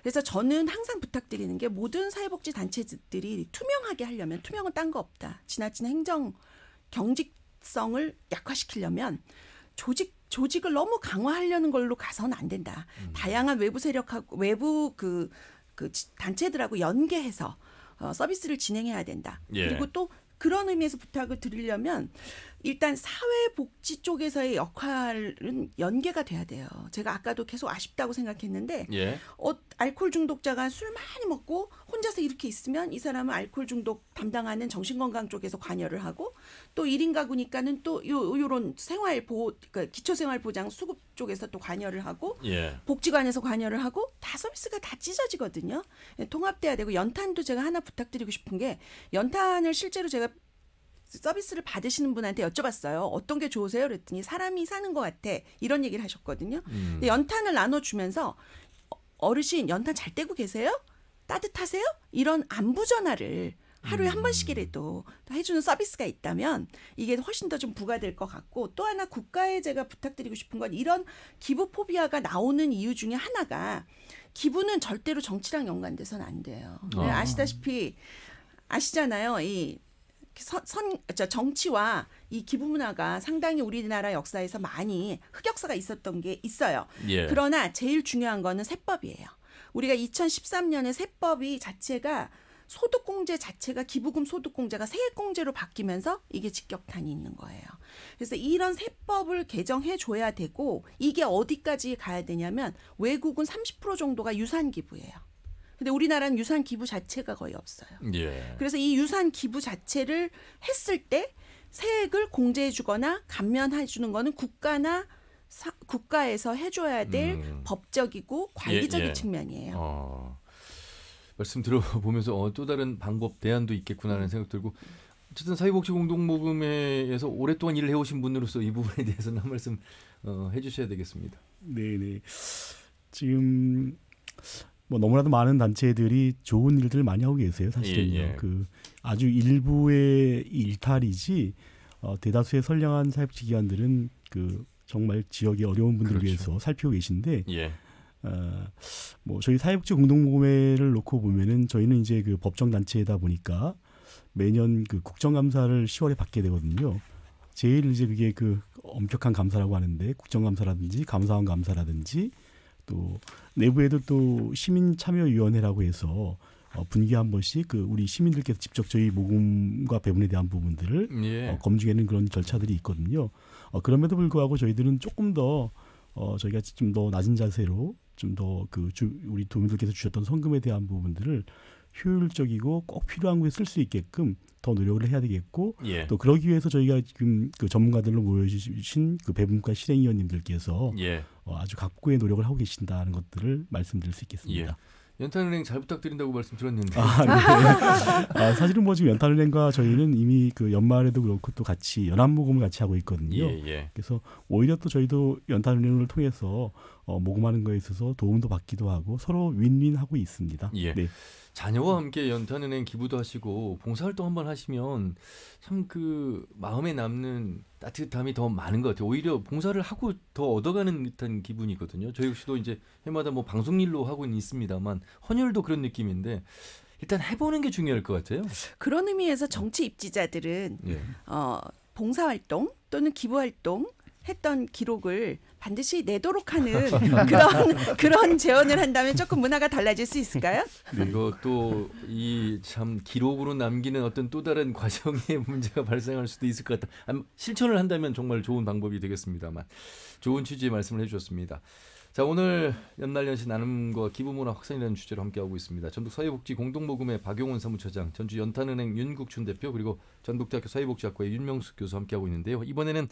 그래서 저는 항상 부탁드리는 게 모든 사회복지 단체들이 투명하게 하려면 투명은 딴 거 없다. 지나친 행정 경직성을 약화시키려면 조직을 너무 강화하려는 걸로 가서는 안 된다. 다양한 외부 세력하고 외부 그 단체들하고 연계해서 서비스를 진행해야 된다. 예. 그리고 또 그런 의미에서 부탁을 드리려면 일단 사회복지 쪽에서의 역할은 연계가 돼야 돼요. 제가 아까도 계속 아쉽다고 생각했는데 알코올 중독자가 술 많이 먹고 혼자서 이렇게 있으면 이 사람은 알코올 중독 담당하는 정신건강 쪽에서 관여를 하고 또 1인 가구니까는 또 요런 생활보호 그러니까 기초생활보장 수급 쪽에서 또 관여를 하고 복지관에서 관여를 하고 다 서비스가 다 찢어지거든요. 통합돼야 되고 연탄도 제가 하나 부탁드리고 싶은 게 연탄을 실제로 제가 서비스를 받으시는 분한테 여쭤봤어요. 어떤 게 좋으세요? 그랬더니 사람이 사는 것 같아. 이런 얘기를 하셨거든요. 근데 연탄을 나눠주면서 어르신 연탄 잘 떼고 계세요? 따뜻하세요? 이런 안부 전화를 하루에 한 번씩이라도 해주는 서비스가 있다면 이게 훨씬 더 좀 부과될 것 같고 또 하나 국가에 제가 부탁드리고 싶은 건 이런 기부 포비아가 나오는 이유 중에 하나가 기부는 절대로 정치랑 연관돼서는 안 돼요. 아시잖아요. 정치와 이 기부 문화가 상당히 우리나라 역사에서 많이 흑역사가 있었던 게 있어요. 그러나 제일 중요한 거는 세법이에요. 우리가 2013년에 세법이 자체가 소득공제 자체가 기부금 소득공제가 세액공제로 바뀌면서 이게 직격탄이 있는 거예요. 그래서 이런 세법을 개정해 줘야 되고 이게 어디까지 가야 되냐면 외국은 30% 정도가 유산 기부예요. 근데 우리나라는 유산 기부 자체가 거의 없어요. 그래서 이 유산 기부 자체를 했을 때 세액을 공제해 주거나 감면해 주는 거는 국가에서 해줘야 될 법적이고 관리적인 측면이에요. 말씀 들어보면서 또 다른 방법 대안도 있겠구나 하는 생각 들고 어쨌든 사회복지 공동모금회에서 오랫동안 일을 해오신 분으로서 이 부분에 대해서는 한 말씀 해주셔야 되겠습니다. 네네. 지금 뭐 너무나도 많은 단체들이 좋은 일들을 많이 하고 계세요. 사실은요. 그 아주 일부의 일탈이지 대다수의 선량한 사회복지 기관들은 그 정말 지역의 어려운 분들을 위해서 살피고 계신데 뭐 저희 사회복지 공동모금회를 놓고 보면은 저희는 이제 그 법정 단체다 보니까 매년 그 국정감사를 10월에 받게 되거든요. 제일 이제 그게 그 엄격한 감사라고 하는데 국정감사라든지 감사원 감사라든지 또 내부에도 또 시민참여위원회라고 해서 분기에 한 번씩 그 우리 시민들께서 직접 저희 모금과 배분에 대한 부분들을 검증하는 그런 절차들이 있거든요. 그럼에도 불구하고 저희들은 조금 더 저희가 좀 더 낮은 자세로 좀 더 그 우리 도민들께서 주셨던 성금에 대한 부분들을 효율적이고 꼭 필요한 곳에 쓸 수 있게끔 더 노력을 해야 되겠고 또 그러기 위해서 저희가 지금 그 전문가들로 모여주신 그 배분과 실행위원님들께서 아주 각고의 노력을 하고 계신다는 것들을 말씀드릴 수 있겠습니다. 연탄은행 잘 부탁드린다고 말씀 드렸는데. 사실은 뭐 지금 연탄은행과 저희는 이미 그 연말에도 그렇고 또 같이 연합모금을 같이 하고 있거든요. 그래서 오히려 또 저희도 연탄은행을 통해서 모금하는 거에 있어서 도움도 받기도 하고 서로 윈윈하고 있습니다. 네. 자녀와 함께 연탄은행 기부도 하시고 봉사활동 한번 하시면 참 그 마음에 남는 따뜻함이 더 많은 것 같아요. 오히려 봉사를 하고 더 얻어가는 듯한 기분이거든요. 저희 역시도 이제 해마다 뭐 방송 일로 하고는 있습니다만 헌혈도 그런 느낌인데 일단 해보는 게 중요할 것 같아요. 그런 의미에서 정치 입지자들은 봉사활동 또는 기부활동 했던 기록을 반드시 내도록 하는 그런 제언을 한다면 조금 문화가 달라질 수 있을까요? 이것도 이 참 기록으로 남기는 어떤 또 다른 과정의 문제가 발생할 수도 있을 것 같다. 실천을 한다면 정말 좋은 방법이 되겠습니다만 좋은 취지의 말씀을 해주셨습니다. 자, 오늘 연말연시 나눔과 기부문화 확산이라는 주제로 함께하고 있습니다. 전북 사회복지 공동모금회 박용훈 사무처장, 전주 연탄은행 윤국춘 대표, 그리고 전북대학교 사회복지학과의 윤명숙 교수 함께하고 있는데요. 이번에는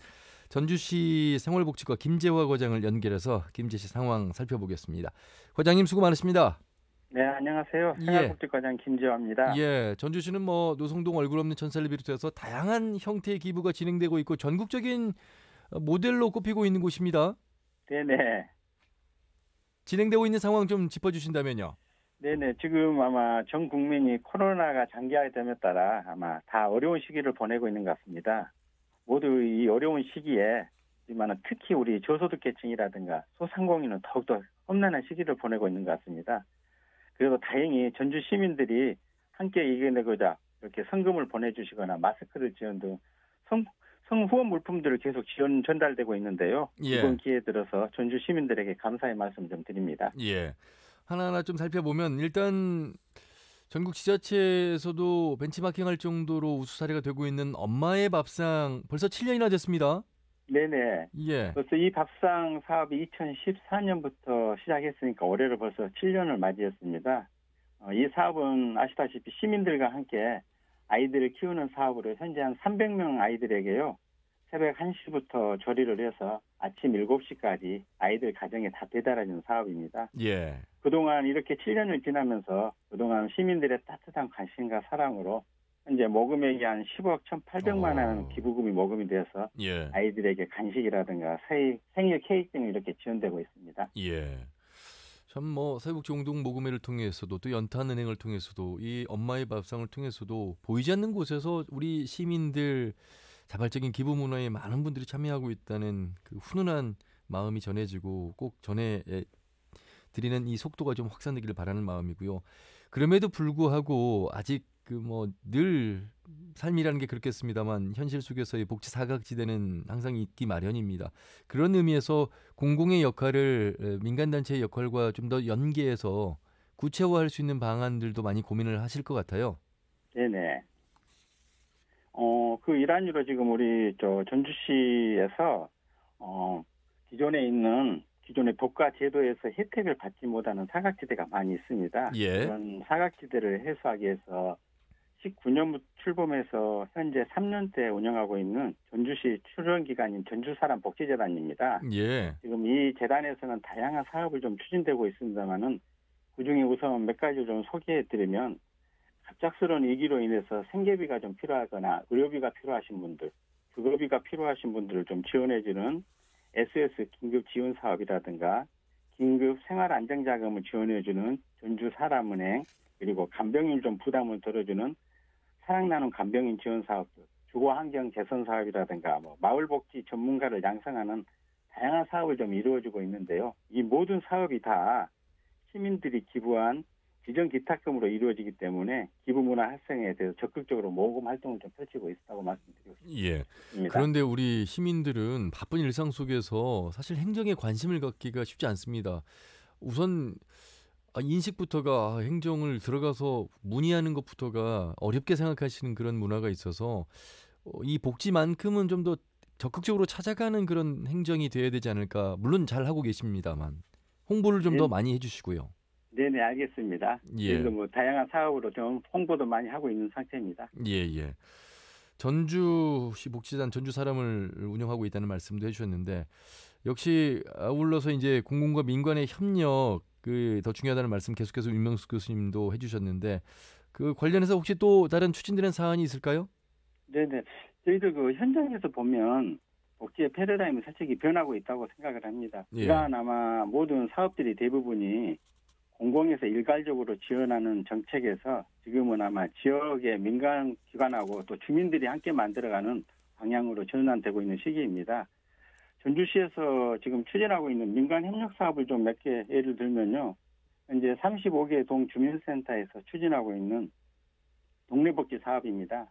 전주시 생활복지과 김재화 과장을 연결해서 김제시 상황 살펴보겠습니다. 과장님 수고 많으십니다. 네, 안녕하세요. 생활복지과장 김재화입니다. 예, 전주시는 뭐 노성동 얼굴 없는 천사를 비롯해서 다양한 형태의 기부가 진행되고 있고 전국적인 모델로 꼽히고 있는 곳입니다. 네네. 진행되고 있는 상황 좀 짚어주신다면요. 네네. 지금 아마 전 국민이 코로나가 장기화됨에 따라 아마 다 어려운 시기를 보내고 있는 것 같습니다. 모두 이 어려운 시기에 특히 우리 저소득계층이라든가 소상공인은 더욱더 험난한 시기를 보내고 있는 것 같습니다. 그래도 다행히 전주 시민들이 함께 이겨내고자 이렇게 성금을 보내주시거나 마스크를 지원 등 성후원 물품들을 계속 전달되고 있는데요. 예. 이번 기회에 들어서 전주 시민들에게 감사의 말씀 좀 드립니다. 예. 하나하나 좀 살펴보면 일단 전국 지자체에서도 벤치마킹할 정도로 우수 사례가 되고 있는 엄마의 밥상 벌써 7년이나 됐습니다. 네네. 예. 벌써 이 밥상 사업이 2014년부터 시작했으니까 올해로 벌써 7년을 맞이했습니다. 이 사업은 아시다시피 시민들과 함께 아이들을 키우는 사업으로 현재 한 300명 아이들에게요. 새벽 1시부터 조리를 해서 아침 7시까지 아이들 가정에 다 배달하는 사업입니다. 예. 그동안 이렇게 7년을 지나면서 그동안 시민들의 따뜻한 관심과 사랑으로 현재 모금액이 한 10억 1,800만 원 기부금이 모금이 되어서 예. 아이들에게 간식이라든가 생일 케이크 등이 이렇게 지원되고 있습니다. 예. 참 뭐 사회복지 공동 모금회를 통해서도 또 연탄은행을 통해서도 이 엄마의 밥상을 통해서도 보이지 않는 곳에서 우리 시민들 자발적인 기부 문화에 많은 분들이 참여하고 있다는 그 훈훈한 마음이 전해지고 꼭 전해 드리는 이 속도가 좀 확산되기를 바라는 마음이고요. 그럼에도 불구하고 아직 그 뭐 늘 삶이라는 게 그렇겠습니다만 현실 속에서의 복지 사각지대는 항상 있기 마련입니다. 그런 의미에서 공공의 역할을 민간단체의 역할과 좀 더 연계해서 구체화할 수 있는 방안들도 많이 고민을 하실 것 같아요. 네네. 그 일환으로 지금 우리 전주시에서 기존의 복과 제도에서 혜택을 받지 못하는 사각지대가 많이 있습니다. 예. 그런 사각지대를 해소하기 위해서 19년부터 출범해서 현재 3년째 운영하고 있는 전주시 출연기관인 전주사람복지재단입니다. 예. 지금 이 재단에서는 다양한 사업을 좀 추진되고 있습니다만은 그중에 우선 몇 가지를 좀 소개해드리면 갑작스러운 위기로 인해서 생계비가 좀 필요하거나 의료비가 필요하신 분들, 주거비가 필요하신 분들을 좀 지원해주는 SOS 긴급 지원 사업이라든가 긴급 생활안정자금을 지원해주는 전주사람은행, 그리고 간병인 좀 부담을 덜어주는 사랑나눔 간병인 지원 사업들, 주거환경 개선 사업이라든가 마을복지 전문가를 양성하는 다양한 사업을 좀 이루어지고 있는데요. 이 모든 사업이 다 시민들이 기부한 지정기탁금으로 이루어지기 때문에 기부문화 활성화에 대해서 적극적으로 모금 활동을 좀 펼치고 있다고 말씀드리고 싶습니다. 예. 그런데 우리 시민들은 바쁜 일상 속에서 사실 행정에 관심을 갖기가 쉽지 않습니다. 우선 인식부터가 행정을 들어가서 문의하는 것부터가 어렵게 생각하시는 그런 문화가 있어서 이 복지만큼은 좀 더 적극적으로 찾아가는 그런 행정이 돼야 되지 않을까. 물론 잘 하고 계십니다만 홍보를 좀 더 많이 해주시고요. 네네, 알겠습니다. 예. 그리고 다양한 사업으로 좀 홍보도 많이 하고 있는 상태입니다. 예. 전주시 복지단 전주사람을 운영하고 있다는 말씀도 해주셨는데 역시 아울러서 이제 공공과 민간의 협력 더 중요하다는 말씀 계속해서 윤명숙 교수님도 해주셨는데 그 관련해서 혹시 또 다른 추진되는 사안이 있을까요? 네네. 저희들 그 현장에서 보면 복지의 패러다임이 솔직히 변하고 있다고 생각을 합니다. 예. 이러한 아마 모든 사업들이 대부분이 공공에서 일괄적으로 지원하는 정책에서 지금은 아마 지역의 민간기관하고 또 주민들이 함께 만들어가는 방향으로 전환되고 있는 시기입니다. 전주시에서 지금 추진하고 있는 민간협력 사업을 좀 몇 개 예를 들면요. 현재 35개 동주민센터에서 추진하고 있는 동네복지 사업입니다.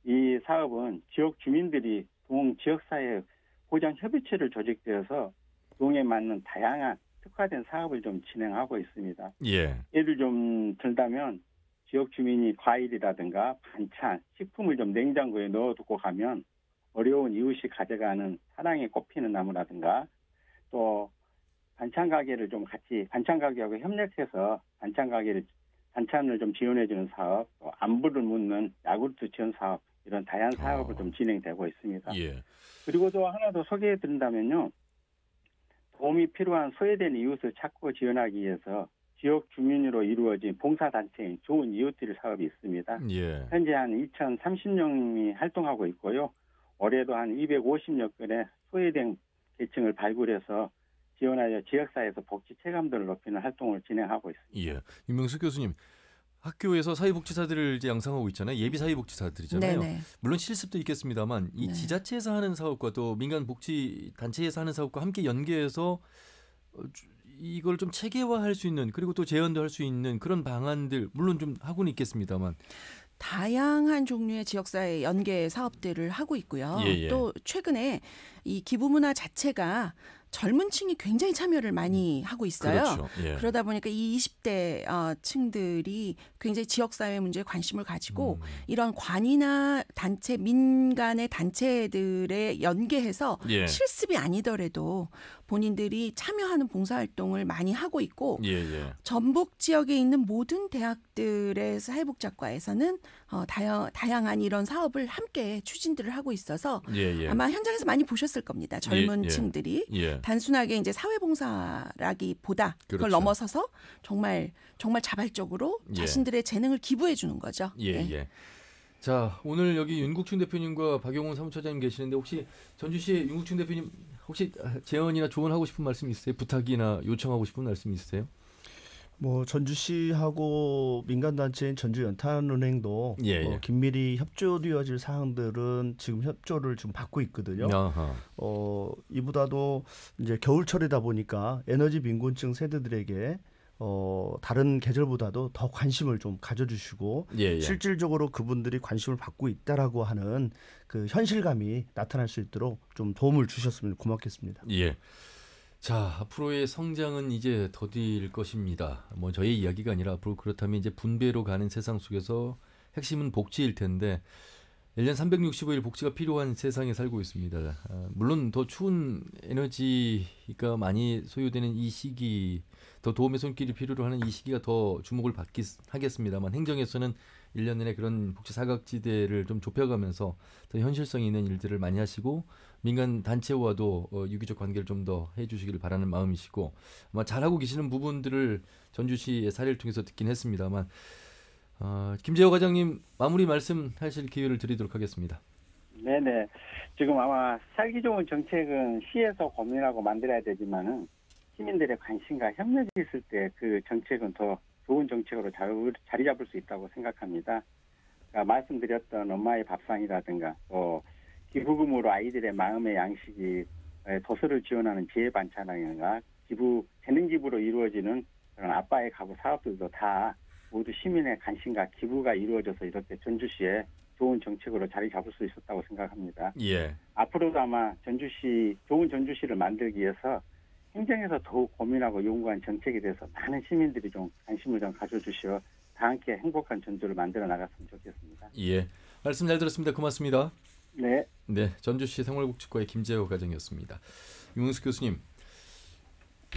이 사업은 지역 주민들이 동 지역사회 보장협의체를 조직되어서 동에 맞는 다양한 특화된 사업을 좀 진행하고 있습니다. 예. 예를 좀 들다면 지역 주민이 과일이라든가 반찬, 식품을 좀 냉장고에 넣어두고 가면 어려운 이웃이 가져가는 사랑에 꽃피는 나무라든가 또 반찬 가게를 좀 같이 반찬 가게하고 협력해서 반찬을 좀 지원해주는 사업, 또 안부를 묻는 야구르트 지원 사업 이런 다양한 사업을 좀 진행되고 있습니다. 예. 그리고 또 하나 더 소개해드린다면요. 도움이 필요한 소외된 이웃을 찾고 지원하기 위해서 지역 주민으로 이루어진 봉사단체인 좋은 이웃들 사업이 있습니다. 예. 현재 한 2,030명이 활동하고 있고요. 올해도 한 250여 건의 소외된 계층을 발굴해서 지원하여 지역사회에서 복지 체감도를 높이는 활동을 진행하고 있습니다. 예. 윤명숙 교수님, 학교에서 사회복지사들을 이제 양성하고 있잖아요. 예비 사회복지사들이잖아요. 네네. 물론 실습도 있겠습니다만 이 지자체에서 하는 사업과 또 민간 복지 단체에서 하는 사업과 함께 연계해서 이걸 좀 체계화할 수 있는, 그리고 또 재현도 할 수 있는 그런 방안들 물론 좀 하고는 있겠습니다만 다양한 종류의 지역사회 연계 사업들을 하고 있고요. 예. 또 최근에 이 기부 문화 자체가 젊은 층이 굉장히 참여를 많이 하고 있어요. 그렇죠. 예. 그러다 보니까 이 20대 층들이 굉장히 지역사회 문제에 관심을 가지고 이런 관이나 단체, 민간의 단체들에 연계해서 예. 실습이 아니더라도 본인들이 참여하는 봉사활동을 많이 하고 있고 예. 전북 지역에 있는 모든 대학들의 사회복지학과에서는 다양한 이런 사업을 함께 추진들을 하고 있어서 예. 아마 현장에서 많이 보셨을 겁니다. 젊은 층들이 단순하게 이제 사회봉사라기보다 그걸 그렇죠. 넘어서서 정말 자발적으로 자신들의 재능을 기부해 주는 거죠. 예. 자, 오늘 여기 윤국춘 대표님과 박용훈 사무처장님 계시는데 혹시 전주시의 윤국춘 대표님 혹시 제언이나 조언하고 싶은 말씀 있으세요? 부탁이나 요청하고 싶은 말씀 있으세요? 뭐 전주시하고 민간단체인 전주연탄은행도 긴밀히 협조되어질 사항들은 지금 협조를 좀 받고 있거든요. 이보다도 이제 겨울철이다 보니까 에너지 빈곤층 세대들에게 다른 계절보다도 더 관심을 좀 가져주시고 실질적으로 그분들이 관심을 받고 있다라고 하는 그 현실감이 나타날 수 있도록 좀 도움을 주셨으면 고맙겠습니다. 예. 자, 앞으로의 성장은 이제 더딜 것입니다. 뭐 저의 이야기가 아니라 앞으로 그렇다면 이제 분배로 가는 세상 속에서 핵심은 복지일 텐데 1년 365일 복지가 필요한 세상에 살고 있습니다. 물론 더 추운 에너지가 많이 소요되는 이 시기, 더 도움의 손길이 필요로 하는 이 시기가 더 주목을 하겠습니다만 행정에서는 1년 내내 그런 복지 사각지대를 좀 좁혀가면서 더 현실성 있는 일들을 많이 하시고 민간 단체와도 유기적 관계를 좀 더 해주시기를 바라는 마음이시고 아마 잘하고 계시는 부분들을 전주시의 사례를 통해서 듣긴 했습니다만 김재호 과장님 마무리 말씀하실 기회를 드리도록 하겠습니다. 네네. 지금 아마 살기 좋은 정책은 시에서 고민하고 만들어야 되지만은 시민들의 관심과 협력이 있을 때 그 정책은 더 좋은 정책으로 자리 잡을 수 있다고 생각합니다. 그러니까 말씀드렸던 엄마의 밥상이라든가 또 기부금으로 아이들의 마음의 양식이 도서를 지원하는 지혜 반찬이라든가 재능 기부로 이루어지는 그런 아빠의 가구 사업들도 다 모두 시민의 관심과 기부가 이루어져서 이렇게 전주시에 좋은 정책으로 자리 잡을 수 있었다고 생각합니다. 앞으로도 아마 좋은 전주시를 만들기 위해서 행정에서 더욱 고민하고 연구한 정책에 대해서 많은 시민들이 좀 관심을 좀 가져주시어 다 함께 행복한 전주를 만들어 나갔으면 좋겠습니다. 예, 말씀 잘 들었습니다. 고맙습니다. 네. 전주시 생활복지과의 김재호 과장이었습니다. 윤문숙 교수님,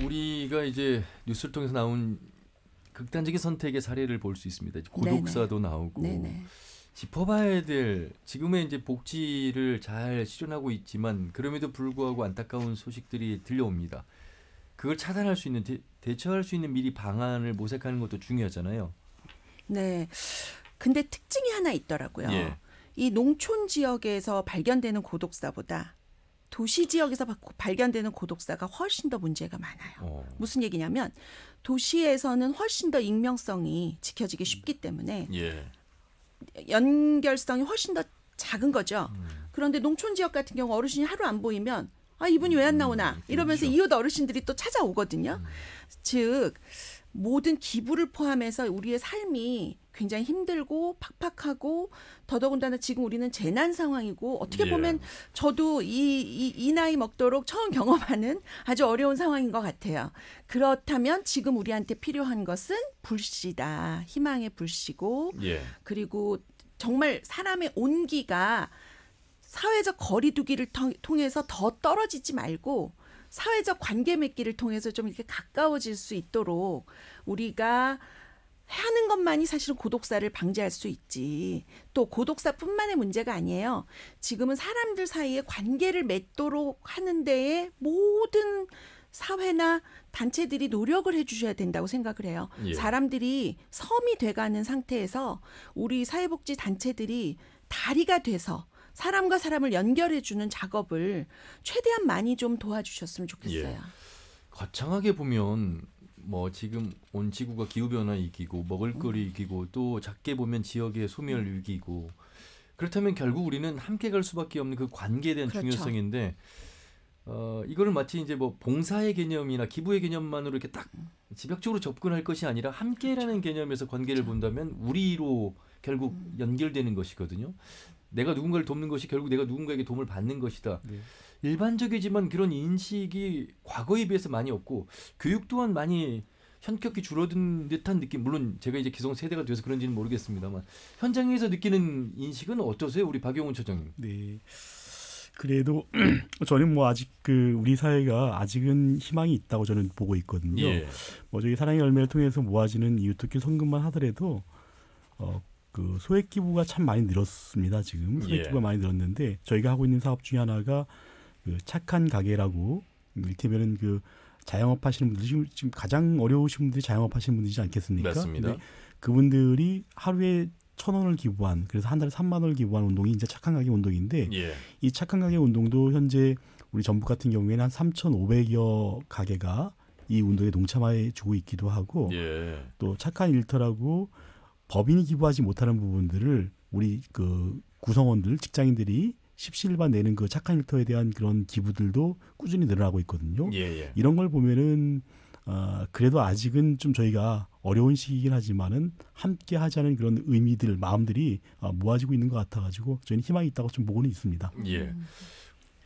우리가 이제 뉴스를 통해서 나온 극단적인 선택의 사례를 볼 수 있습니다. 고독사도 나오고 짚어봐야 될 지금의 이제 복지를 잘 실현하고 있지만 그럼에도 불구하고 안타까운 소식들이 들려옵니다. 그걸 차단할 수 있는 대처할 수 있는 미리 방안을 모색하는 것도 중요하잖아요. 네. 근데 특징이 하나 있더라고요. 이 농촌 지역에서 발견되는 고독사보다 도시 지역에서 발견되는 고독사가 훨씬 더 문제가 많아요. 무슨 얘기냐면 도시에서는 훨씬 더 익명성이 지켜지기 쉽기 때문에 연결성이 훨씬 더 작은 거죠. 그런데 농촌 지역 같은 경우 어르신이 하루 안 보이면 이분이 왜 안 나오나 이러면서 이웃 어르신들이 또 찾아오거든요. 즉 모든 기부를 포함해서 우리의 삶이 굉장히 힘들고 팍팍하고 더더군다나 지금 우리는 재난 상황이고 어떻게 보면 저도 이 나이 먹도록 처음 경험하는 아주 어려운 상황인 것 같아요. 그렇다면 지금 우리한테 필요한 것은 불씨다. 희망의 불씨고 그리고 정말 사람의 온기가 사회적 거리 두기를 통해서 더 떨어지지 말고 사회적 관계 맺기를 통해서 좀 이렇게 가까워질 수 있도록 우리가 하는 것만이 사실은 고독사를 방지할 수 있지. 또 고독사뿐만의 문제가 아니에요. 지금은 사람들 사이에 관계를 맺도록 하는 데에 모든 사회나 단체들이 노력을 해주셔야 된다고 생각을 해요. 예. 사람들이 섬이 돼가는 상태에서 우리 사회복지 단체들이 다리가 돼서 사람과 사람을 연결해주는 작업을 최대한 많이 좀 도와주셨으면 좋겠어요. 예. 거창하게 보면 뭐 지금 온 지구가 기후변화 위기고 먹을거리 위기고 또 작게 보면 지역의 소멸 위기고 그렇다면 결국 우리는 함께 갈 수밖에 없는 그 관계에 대한 그렇죠. 중요성인데 이거를 마치 이제 뭐 봉사의 개념이나 기부의 개념만으로 이렇게 딱 집약적으로 접근할 것이 아니라 함께라는 그렇죠. 개념에서 관계를 그렇죠. 본다면 우리로 결국 연결되는 것이거든요. 내가 누군가를 돕는 것이 결국 내가 누군가에게 도움을 받는 것이다. 네. 일반적이지만 그런 인식이 과거에 비해서 많이 없고 교육 또한 많이 현격히 줄어든 듯한 느낌. 물론 제가 이제 기성세대가 돼서 그런지는 모르겠습니다만 현장에서 느끼는 인식은 어떠세요? 우리 박용훈 처장님. 네. 그래도 저는 뭐 아직 그 우리 사회가 아직은 희망이 있다고 저는 보고 있거든요. 예. 뭐 저희 사랑의 열매를 통해서 모아지는 이웃돕기 성금만 하더라도 그 소액 기부가 참 많이 늘었습니다. 지금 소액 기부가 많이 늘었는데 저희가 하고 있는 사업 중에 하나가 그 착한 가게라고 이를테면은 그 자영업 하시는 분들 지금 가장 어려우신 분들이 자영업 하시는 분들이지 않겠습니까? 맞습니다. 그분들이 하루에 1,000원을 기부한 그래서 한 달에 3만 원을 기부한 운동이 이제 착한 가게 운동인데 예. 이 착한 가게 운동도 현재 우리 전북 같은 경우에는 한 3,500여 가게가 이 운동에 동참해 주고 있기도 하고 예. 또 착한 일터라고 법인이 기부하지 못하는 부분들을 우리 그 구성원들 직장인들이 십시일반 내는 그 착한 일터에 대한 그런 기부들도 꾸준히 늘어나고 있거든요. 예. 이런 걸 보면은 그래도 아직은 좀 저희가 어려운 시기이긴 하지만은 함께 하자는 그런 의미들, 마음들이 모아지고 있는 것 같아가지고 저희는 희망이 있다고 좀 보고는 있습니다. 예.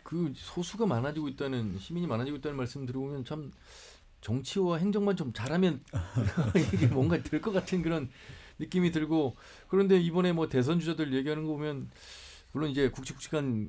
그 소수가 많아지고 있다는 시민이 많아지고 있다는 말씀 들어보면 참 정치와 행정만 좀 잘하면 이게 뭔가 될 것 같은 그런 느낌이 들고 그런데 이번에 뭐 대선 주자들 얘기하는 거 보면 물론 이제 굵직굵직한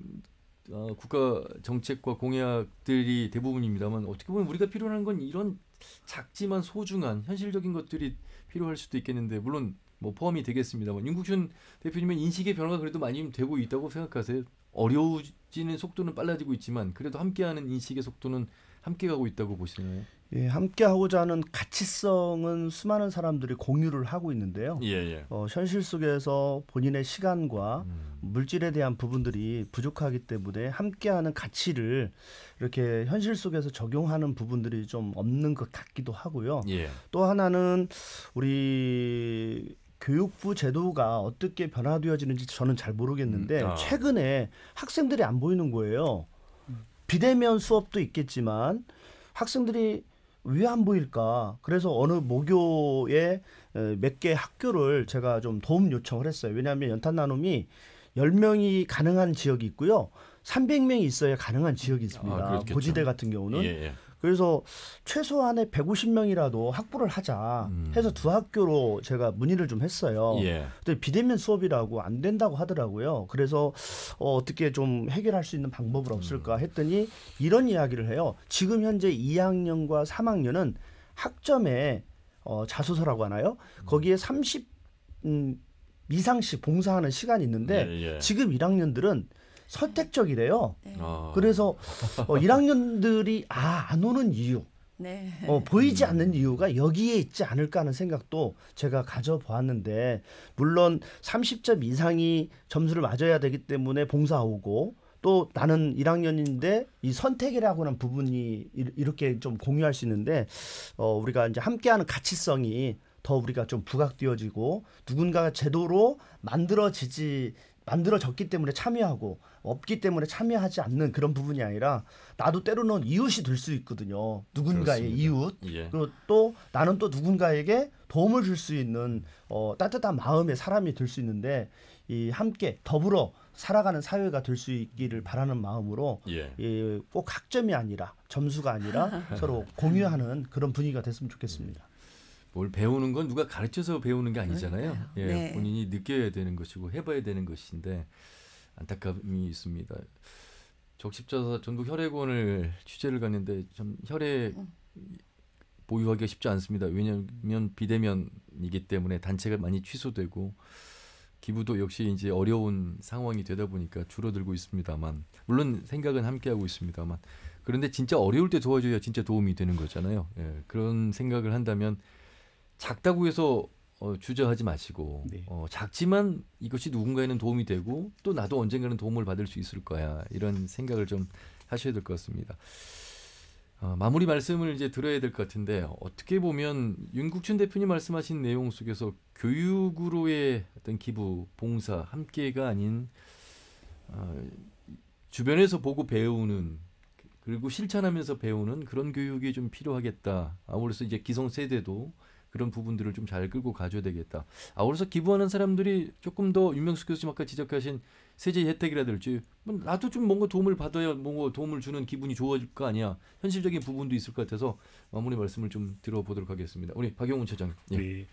국가 정책과 공약들이 대부분입니다만 어떻게 보면 우리가 필요한 건 이런 작지만 소중한 현실적인 것들이 필요할 수도 있겠는데 물론 뭐 포함이 되겠습니다만 윤국춘 대표님의 인식의 변화가 그래도 많이 되고 있다고 생각하세요? 어려워지는 속도는 빨라지고 있지만 그래도 함께하는 인식의 속도는 함께 가고 있다고 보시나요? 예, 함께하고자 하는 가치성은 수많은 사람들이 공유를 하고 있는데요. 예. 현실 속에서 본인의 시간과 물질에 대한 부분들이 부족하기 때문에 함께하는 가치를 이렇게 현실 속에서 적용하는 부분들이 좀 없는 것 같기도 하고요. 예. 또 하나는 우리 교육부 제도가 어떻게 변화되어지는지 저는 잘 모르겠는데 최근에 학생들이 안 보이는 거예요. 비대면 수업도 있겠지만 학생들이 왜 안 보일까? 그래서 어느 모교의 몇 개 학교를 제가 좀 도움 요청을 했어요. 왜냐하면 연탄 나눔이 10명이 가능한 지역이 있고요. 300명이 있어야 가능한 지역이 있습니다. 고지대 같은 경우는. 예. 그래서 최소한의 150명이라도 확보를 하자 해서 두 학교로 제가 문의를 좀 했어요. 예. 근데 비대면 수업이라고 안 된다고 하더라고요. 그래서 어떻게 좀 해결할 수 있는 방법은 없을까 했더니 이런 이야기를 해요. 지금 현재 2학년과 3학년은 학점에 자소서라고 하나요? 거기에 30 이상씩 봉사하는 시간이 있는데 지금 1학년들은 선택적이래요. 네. 그래서 1학년들이 안 오는 이유, 보이지 않는 이유가 여기에 있지 않을까 하는 생각도 제가 가져보았는데 물론 30점 이상이 점수를 맞아야 되기 때문에 봉사 오고 또 나는 1학년인데 이 선택이라고 하는 부분이 이렇게 좀 공유할 수 있는데 우리가 이제 함께하는 가치성이 더 우리가 좀 부각되어지고 누군가가 제도로 만들어졌기 때문에 참여하고 없기 때문에 참여하지 않는 그런 부분이 아니라 나도 때로는 이웃이 될 수 있거든요. 누군가의 그렇습니다. 이웃. 예. 그리고 또 나는 또 누군가에게 도움을 줄 수 있는 따뜻한 마음의 사람이 될 수 있는데 이 함께 더불어 살아가는 사회가 될 수 있기를 바라는 마음으로 꼭 학점이 아니라 점수가 아니라 서로 공유하는 그런 분위기가 됐으면 좋겠습니다. 뭘 배우는 건 누가 가르쳐서 배우는 게 아니잖아요. 본인이 느껴야 되는 것이고 해봐야 되는 것인데 안타까움이 있습니다. 적십자사 전북 혈액원을 취재를 갔는데 참 혈액 보유하기가 쉽지 않습니다. 왜냐하면 비대면이기 때문에 단체가 많이 취소되고 기부도 역시 이제 어려운 상황이 되다 보니까 줄어들고 있습니다만, 물론 생각은 함께 하고 있습니다만, 그런데 진짜 어려울 때 도와줘야 진짜 도움이 되는 거잖아요. 예, 그런 생각을 한다면 작다고 해서 주저하지 마시고 네. 작지만 이것이 누군가에는 도움이 되고 또 나도 언젠가는 도움을 받을 수 있을 거야, 이런 생각을 좀 하셔야 될 것 같습니다. 마무리 말씀을 이제 들어야 될 것 같은데, 어떻게 보면 윤국춘 대표님 말씀하신 내용 속에서 교육으로의 어떤 기부, 봉사, 함께가 아닌 주변에서 보고 배우는, 그리고 실천하면서 배우는 그런 교육이 좀 필요하겠다. 아울러서 이제 기성 세대도 그런 부분들을 좀 잘 끌고 가줘야 되겠다. 아울러서 기부하는 사람들이 조금 더 윤명숙 교수님 아까 지적하신 세제 혜택이라든지 나도 좀 뭔가 도움을 받아야 뭔가 도움을 주는 기분이 좋아질 거 아니야. 현실적인 부분도 있을 것 같아서 마무리 말씀을 좀 들어보도록 하겠습니다. 우리 박용훈 차장. 예. 네.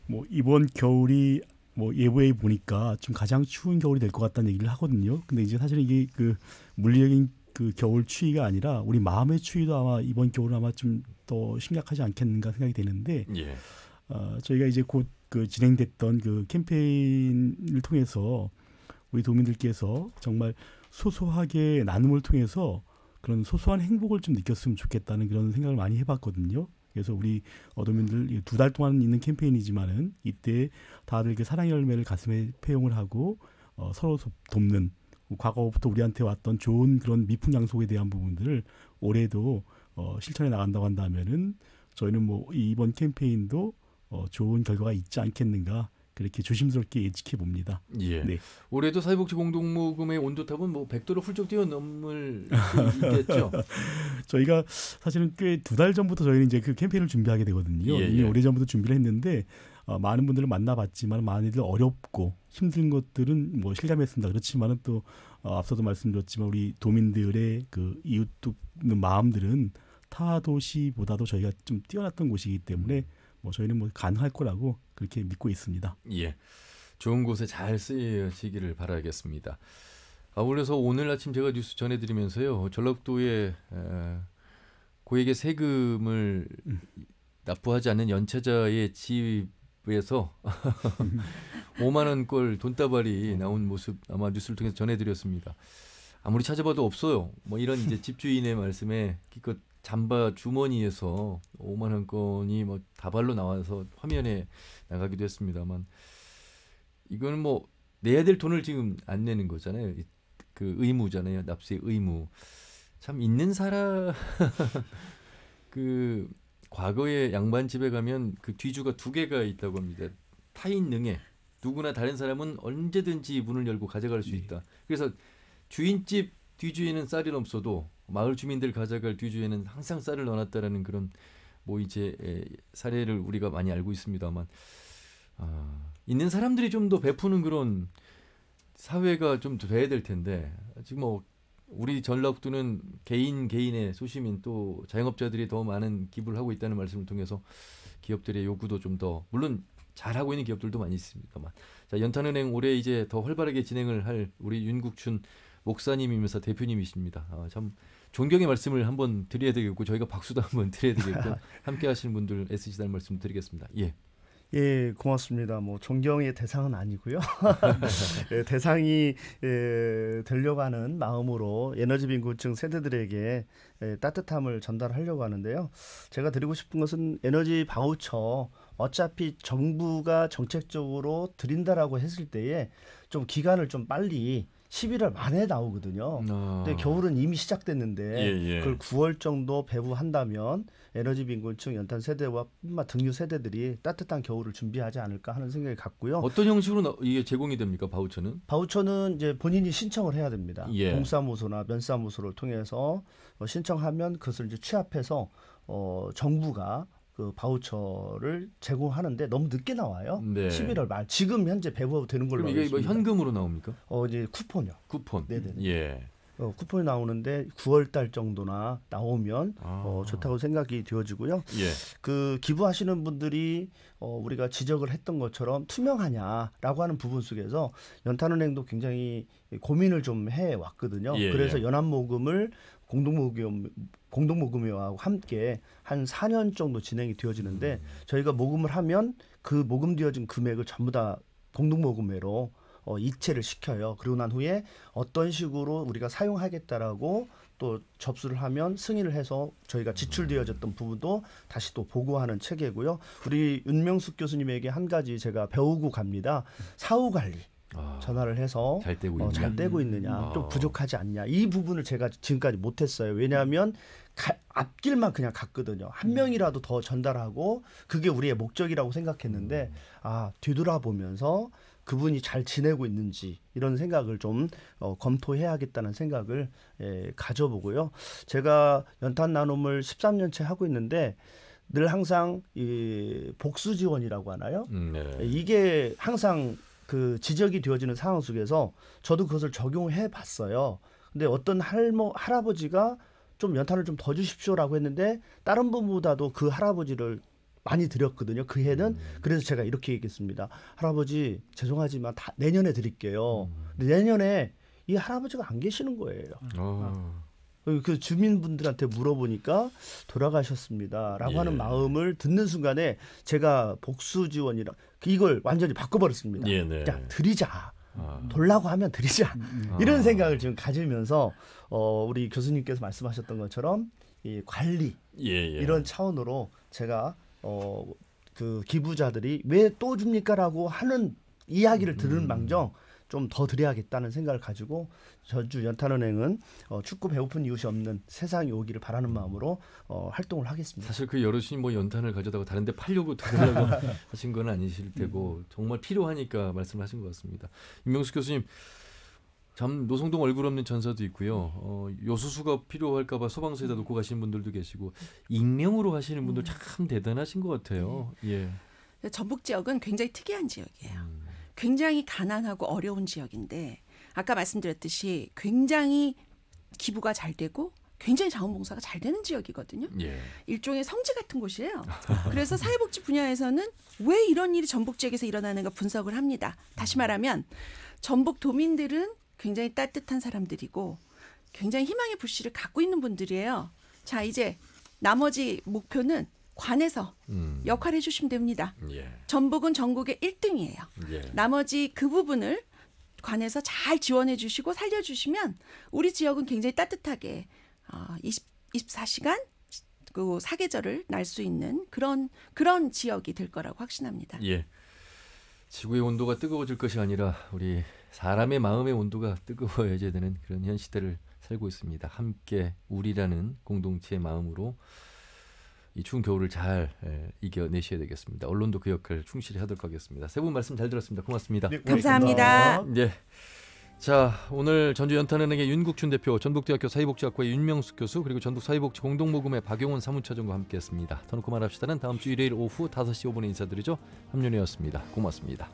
뭐 이번 겨울이 뭐 예보에 보니까 좀 가장 추운 겨울이 될 것 같다는 얘기를 하거든요. 근데 이제 사실은 이게 그 물리적인 그 겨울 추위가 아니라 우리 마음의 추위도 아마 이번 겨울은 아마 좀 더 심각하지 않겠는가 생각이 되는데, 예. 저희가 이제 곧 그 진행됐던 그 캠페인을 통해서 우리 도민들께서 정말 소소하게 나눔을 통해서 그런 소소한 행복을 좀 느꼈으면 좋겠다는 그런 생각을 많이 해봤거든요. 그래서 우리 도민들 2달 동안 있는 캠페인이지만은 이때 다들 그 사랑의 열매를 가슴에 포용을 하고 서로 돕는, 과거부터 우리한테 왔던 좋은 그런 미풍양속에 대한 부분들을 올해도 실천해 나간다고 한다면은 저희는 뭐 이번 캠페인도 좋은 결과가 있지 않겠는가, 그렇게 조심스럽게 예측해 봅니다. 예. 네. 올해도 사회복지 공동모금의 온도탑은 뭐 100도를 훌쩍 뛰어넘을 수 있겠죠. 저희가 사실은 꽤 2달 전부터 저희는 이제 그 캠페인을 준비하게 되거든요. 예, 이미 예. 오래전부터 준비를 했는데 많은 분들을 만나봤지만 많이들 어렵고 힘든 것들은 뭐 실감했습니다. 그렇지만은 또 앞서도 말씀드렸지만 우리 도민들의 그 이웃 돕는 마음들은 타 도시보다도 저희가 좀 뛰어났던 곳이기 때문에 뭐 저희는 뭐 가능할 거라고 그렇게 믿고 있습니다. 예, 좋은 곳에 잘 쓰여지기를 바라겠습니다. 아울러서 오늘 아침 제가 뉴스 전해드리면서요, 전라북도에 고액의 세금을 납부하지 않는 연체자의 집에서 5만 원꼴 돈다발이 나온 모습 아마 뉴스를 통해서 전해드렸습니다. 아무리 찾아봐도 없어요. 뭐 이런 이제 집주인의 말씀에 기껏 잠바 주머니에서 5만 원권이 뭐 다발로 나와서 화면에 나가기도 했습니다만, 이거는 뭐 내야 될 돈을 지금 안 내는 거잖아요. 그 의무잖아요. 납세의 의무. 참 있는 사람 그 과거에 양반 집에 가면 그 뒤주가 2개가 있다고 합니다. 타인 능에 누구나 다른 사람은 언제든지 문을 열고 가져갈 수 있다. 그래서 주인집 뒤주에는 쌀이 없어도 마을 주민들 가져갈 뒤주에는 항상 쌀을 넣어놨다라는 그런 뭐 이제 사례를 우리가 많이 알고 있습니다만, 있는 사람들이 좀 더 베푸는 그런 사회가 좀 돼야 될 텐데, 지금 뭐 우리 전라북도는 개인의 소시민 또 자영업자들이 더 많은 기부를 하고 있다는 말씀을 통해서 기업들의 요구도 좀 더, 물론 잘하고 있는 기업들도 많이 있습니다만, 자, 연탄은행 올해 이제 더 활발하게 진행을 할 우리 윤국춘 목사님이면서 대표님이십니다. 참 존경의 말씀을 한번 드려야 되겠고, 저희가 박수도 한번 드려야 되겠고, 함께 하시는 분들 애쓰시다는 말씀 드리겠습니다. 예. 예, 고맙습니다. 뭐 존경의 대상은 아니고요. 예, 대상이 되려고 하는 마음으로 에너지 빈곤층 세대들에게 따뜻함을 전달하려고 하는데요. 제가 드리고 싶은 것은 에너지 바우처, 어차피 정부가 정책적으로 드린다라고 했을 때에 좀 기간을 좀 빨리 11월 말에 나오거든요. 근데 겨울은 이미 시작됐는데 그걸 9월 정도 배부한다면 에너지 빈곤층 연탄 세대와 뿐만 등유 세대들이 따뜻한 겨울을 준비하지 않을까 하는 생각이 갖고요. 어떤 형식으로 이게 제공이 됩니까? 바우처는? 바우처는 이제 본인이 신청을 해야 됩니다. 예. 동사무소나 면사무소를 통해서 신청하면 그것을 이제 취합해서 정부가 그 바우처를 제공하는데 너무 늦게 나와요. 네. 11월 말. 지금 현재 배부되는 걸로 알고 있습니다. 이게 뭐 있습니다. 현금으로 나옵니까? 이제 쿠폰이요. 쿠폰. 네네. 예. 쿠폰이 나오는데 9월 달 정도나 나오면 좋다고 생각이 되어지고요. 예. 그 기부하시는 분들이 우리가 지적을 했던 것처럼 투명하냐라고 하는 부분 속에서 연탄은행도 굉장히 고민을 좀 해왔거든요. 예, 그래서 예. 연합모금을 공동모금회와 함께 한 4년 정도 진행이 되어지는데 저희가 모금을 하면 그 모금되어진 금액을 전부 다 공동모금회로 이체를 시켜요. 그리고 난 후에 어떤 식으로 우리가 사용하겠다라고 또 접수를 하면 승인을 해서 저희가 지출되어졌던 부분도 다시 또 보고하는 체계고요. 우리 윤명숙 교수님에게 한 가지 제가 배우고 갑니다. 사후 관리. 전화를 해서 잘 떼고 있느냐, 좀 부족하지 않냐, 이 부분을 제가 지금까지 못했어요. 왜냐하면 앞길만 그냥 갔거든요. 한 명이라도 더 전달하고 그게 우리의 목적이라고 생각했는데 뒤돌아보면서 그분이 잘 지내고 있는지 이런 생각을 좀 검토해야겠다는 생각을 가져보고요. 제가 연탄 나눔을 13년째 하고 있는데 늘 항상 이 복수 지원이라고 하나요? 네. 이게 항상 그 지적이 되어지는 상황 속에서 저도 그것을 적용해 봤어요. 근데 어떤 할아버지가 좀 연탄을 좀 더 주십시오라고 했는데 다른 분보다도 그 할아버지를 많이 드렸거든요. 그 해는. 그래서 제가 이렇게 얘기했습니다. 할아버지 죄송하지만 다 내년에 드릴게요. 근데 내년에 이 할아버지가 안 계시는 거예요. 그 주민분들한테 물어보니까 돌아가셨습니다라고 하는 마음을 듣는 순간에 제가 복수 지원이랑 이걸 완전히 바꿔버렸습니다. 그냥 드리자. 돌라고 하면 드리자. 이런 생각을 지금 가지면서 우리 교수님께서 말씀하셨던 것처럼 이 관리 이런 차원으로 제가 그 기부자들이 왜 또 줍니까라고 하는 이야기를 들은 망정 좀 더 드려야겠다는 생각을 가지고 전주 연탄은행은 춥고 배고픈 이웃이 없는 세상이 오기를 바라는 마음으로 활동을 하겠습니다. 사실 그 여럿이 뭐 연탄을 가져다가 다른 데 팔려고 드리려고 하신 건 아니실 테고 정말 필요하니까 말씀하신 것 같습니다. 임명숙 교수님, 참 노성동 얼굴 없는 전사도 있고요. 요수수가 필요할까 봐 소방서에다 놓고 가시는 분들도 계시고 익명으로 하시는 분들 참 대단하신 것 같아요. 예. 전북 지역은 굉장히 특이한 지역이에요. 굉장히 가난하고 어려운 지역인데 아까 말씀드렸듯이 굉장히 기부가 잘 되고 굉장히 자원봉사가 잘 되는 지역이거든요. 일종의 성지 같은 곳이에요. 그래서 사회복지 분야에서는 왜 이런 일이 전북 지역에서 일어나는가 분석을 합니다. 다시 말하면 전북 도민들은 굉장히 따뜻한 사람들이고 굉장히 희망의 불씨를 갖고 있는 분들이에요. 자, 이제 나머지 목표는 관에서 역할을 해주시면 됩니다. 전북은 전국의 1등이에요. 나머지 그 부분을 관에서 잘 지원해 주시고 살려주시면 우리 지역은 굉장히 따뜻하게 24시간 그 사계절을 날 수 있는 그런 지역이 될 거라고 확신합니다. 예. 지구의 온도가 뜨거워질 것이 아니라 우리 사람의 마음의 온도가 뜨거워져야 되는 그런 현 시대를 살고 있습니다. 함께 우리라는 공동체의 마음으로 이 추운 겨울을 잘 이겨내셔야 되겠습니다. 언론도 그 역할을 충실히 하도록 하겠습니다. 세 분 말씀 잘 들었습니다. 고맙습니다. 네, 감사합니다. 네. 자, 오늘 전주 연탄은행의 윤국춘 대표, 전북대학교 사회복지학과의 윤명숙 교수, 그리고 전북사회복지 공동모금의 박용훈 사무처장과 함께했습니다. 더 놓고 말합시다는 다음 주 일요일 오후 5시 5분에 인사드리죠. 함윤희였습니다. 고맙습니다.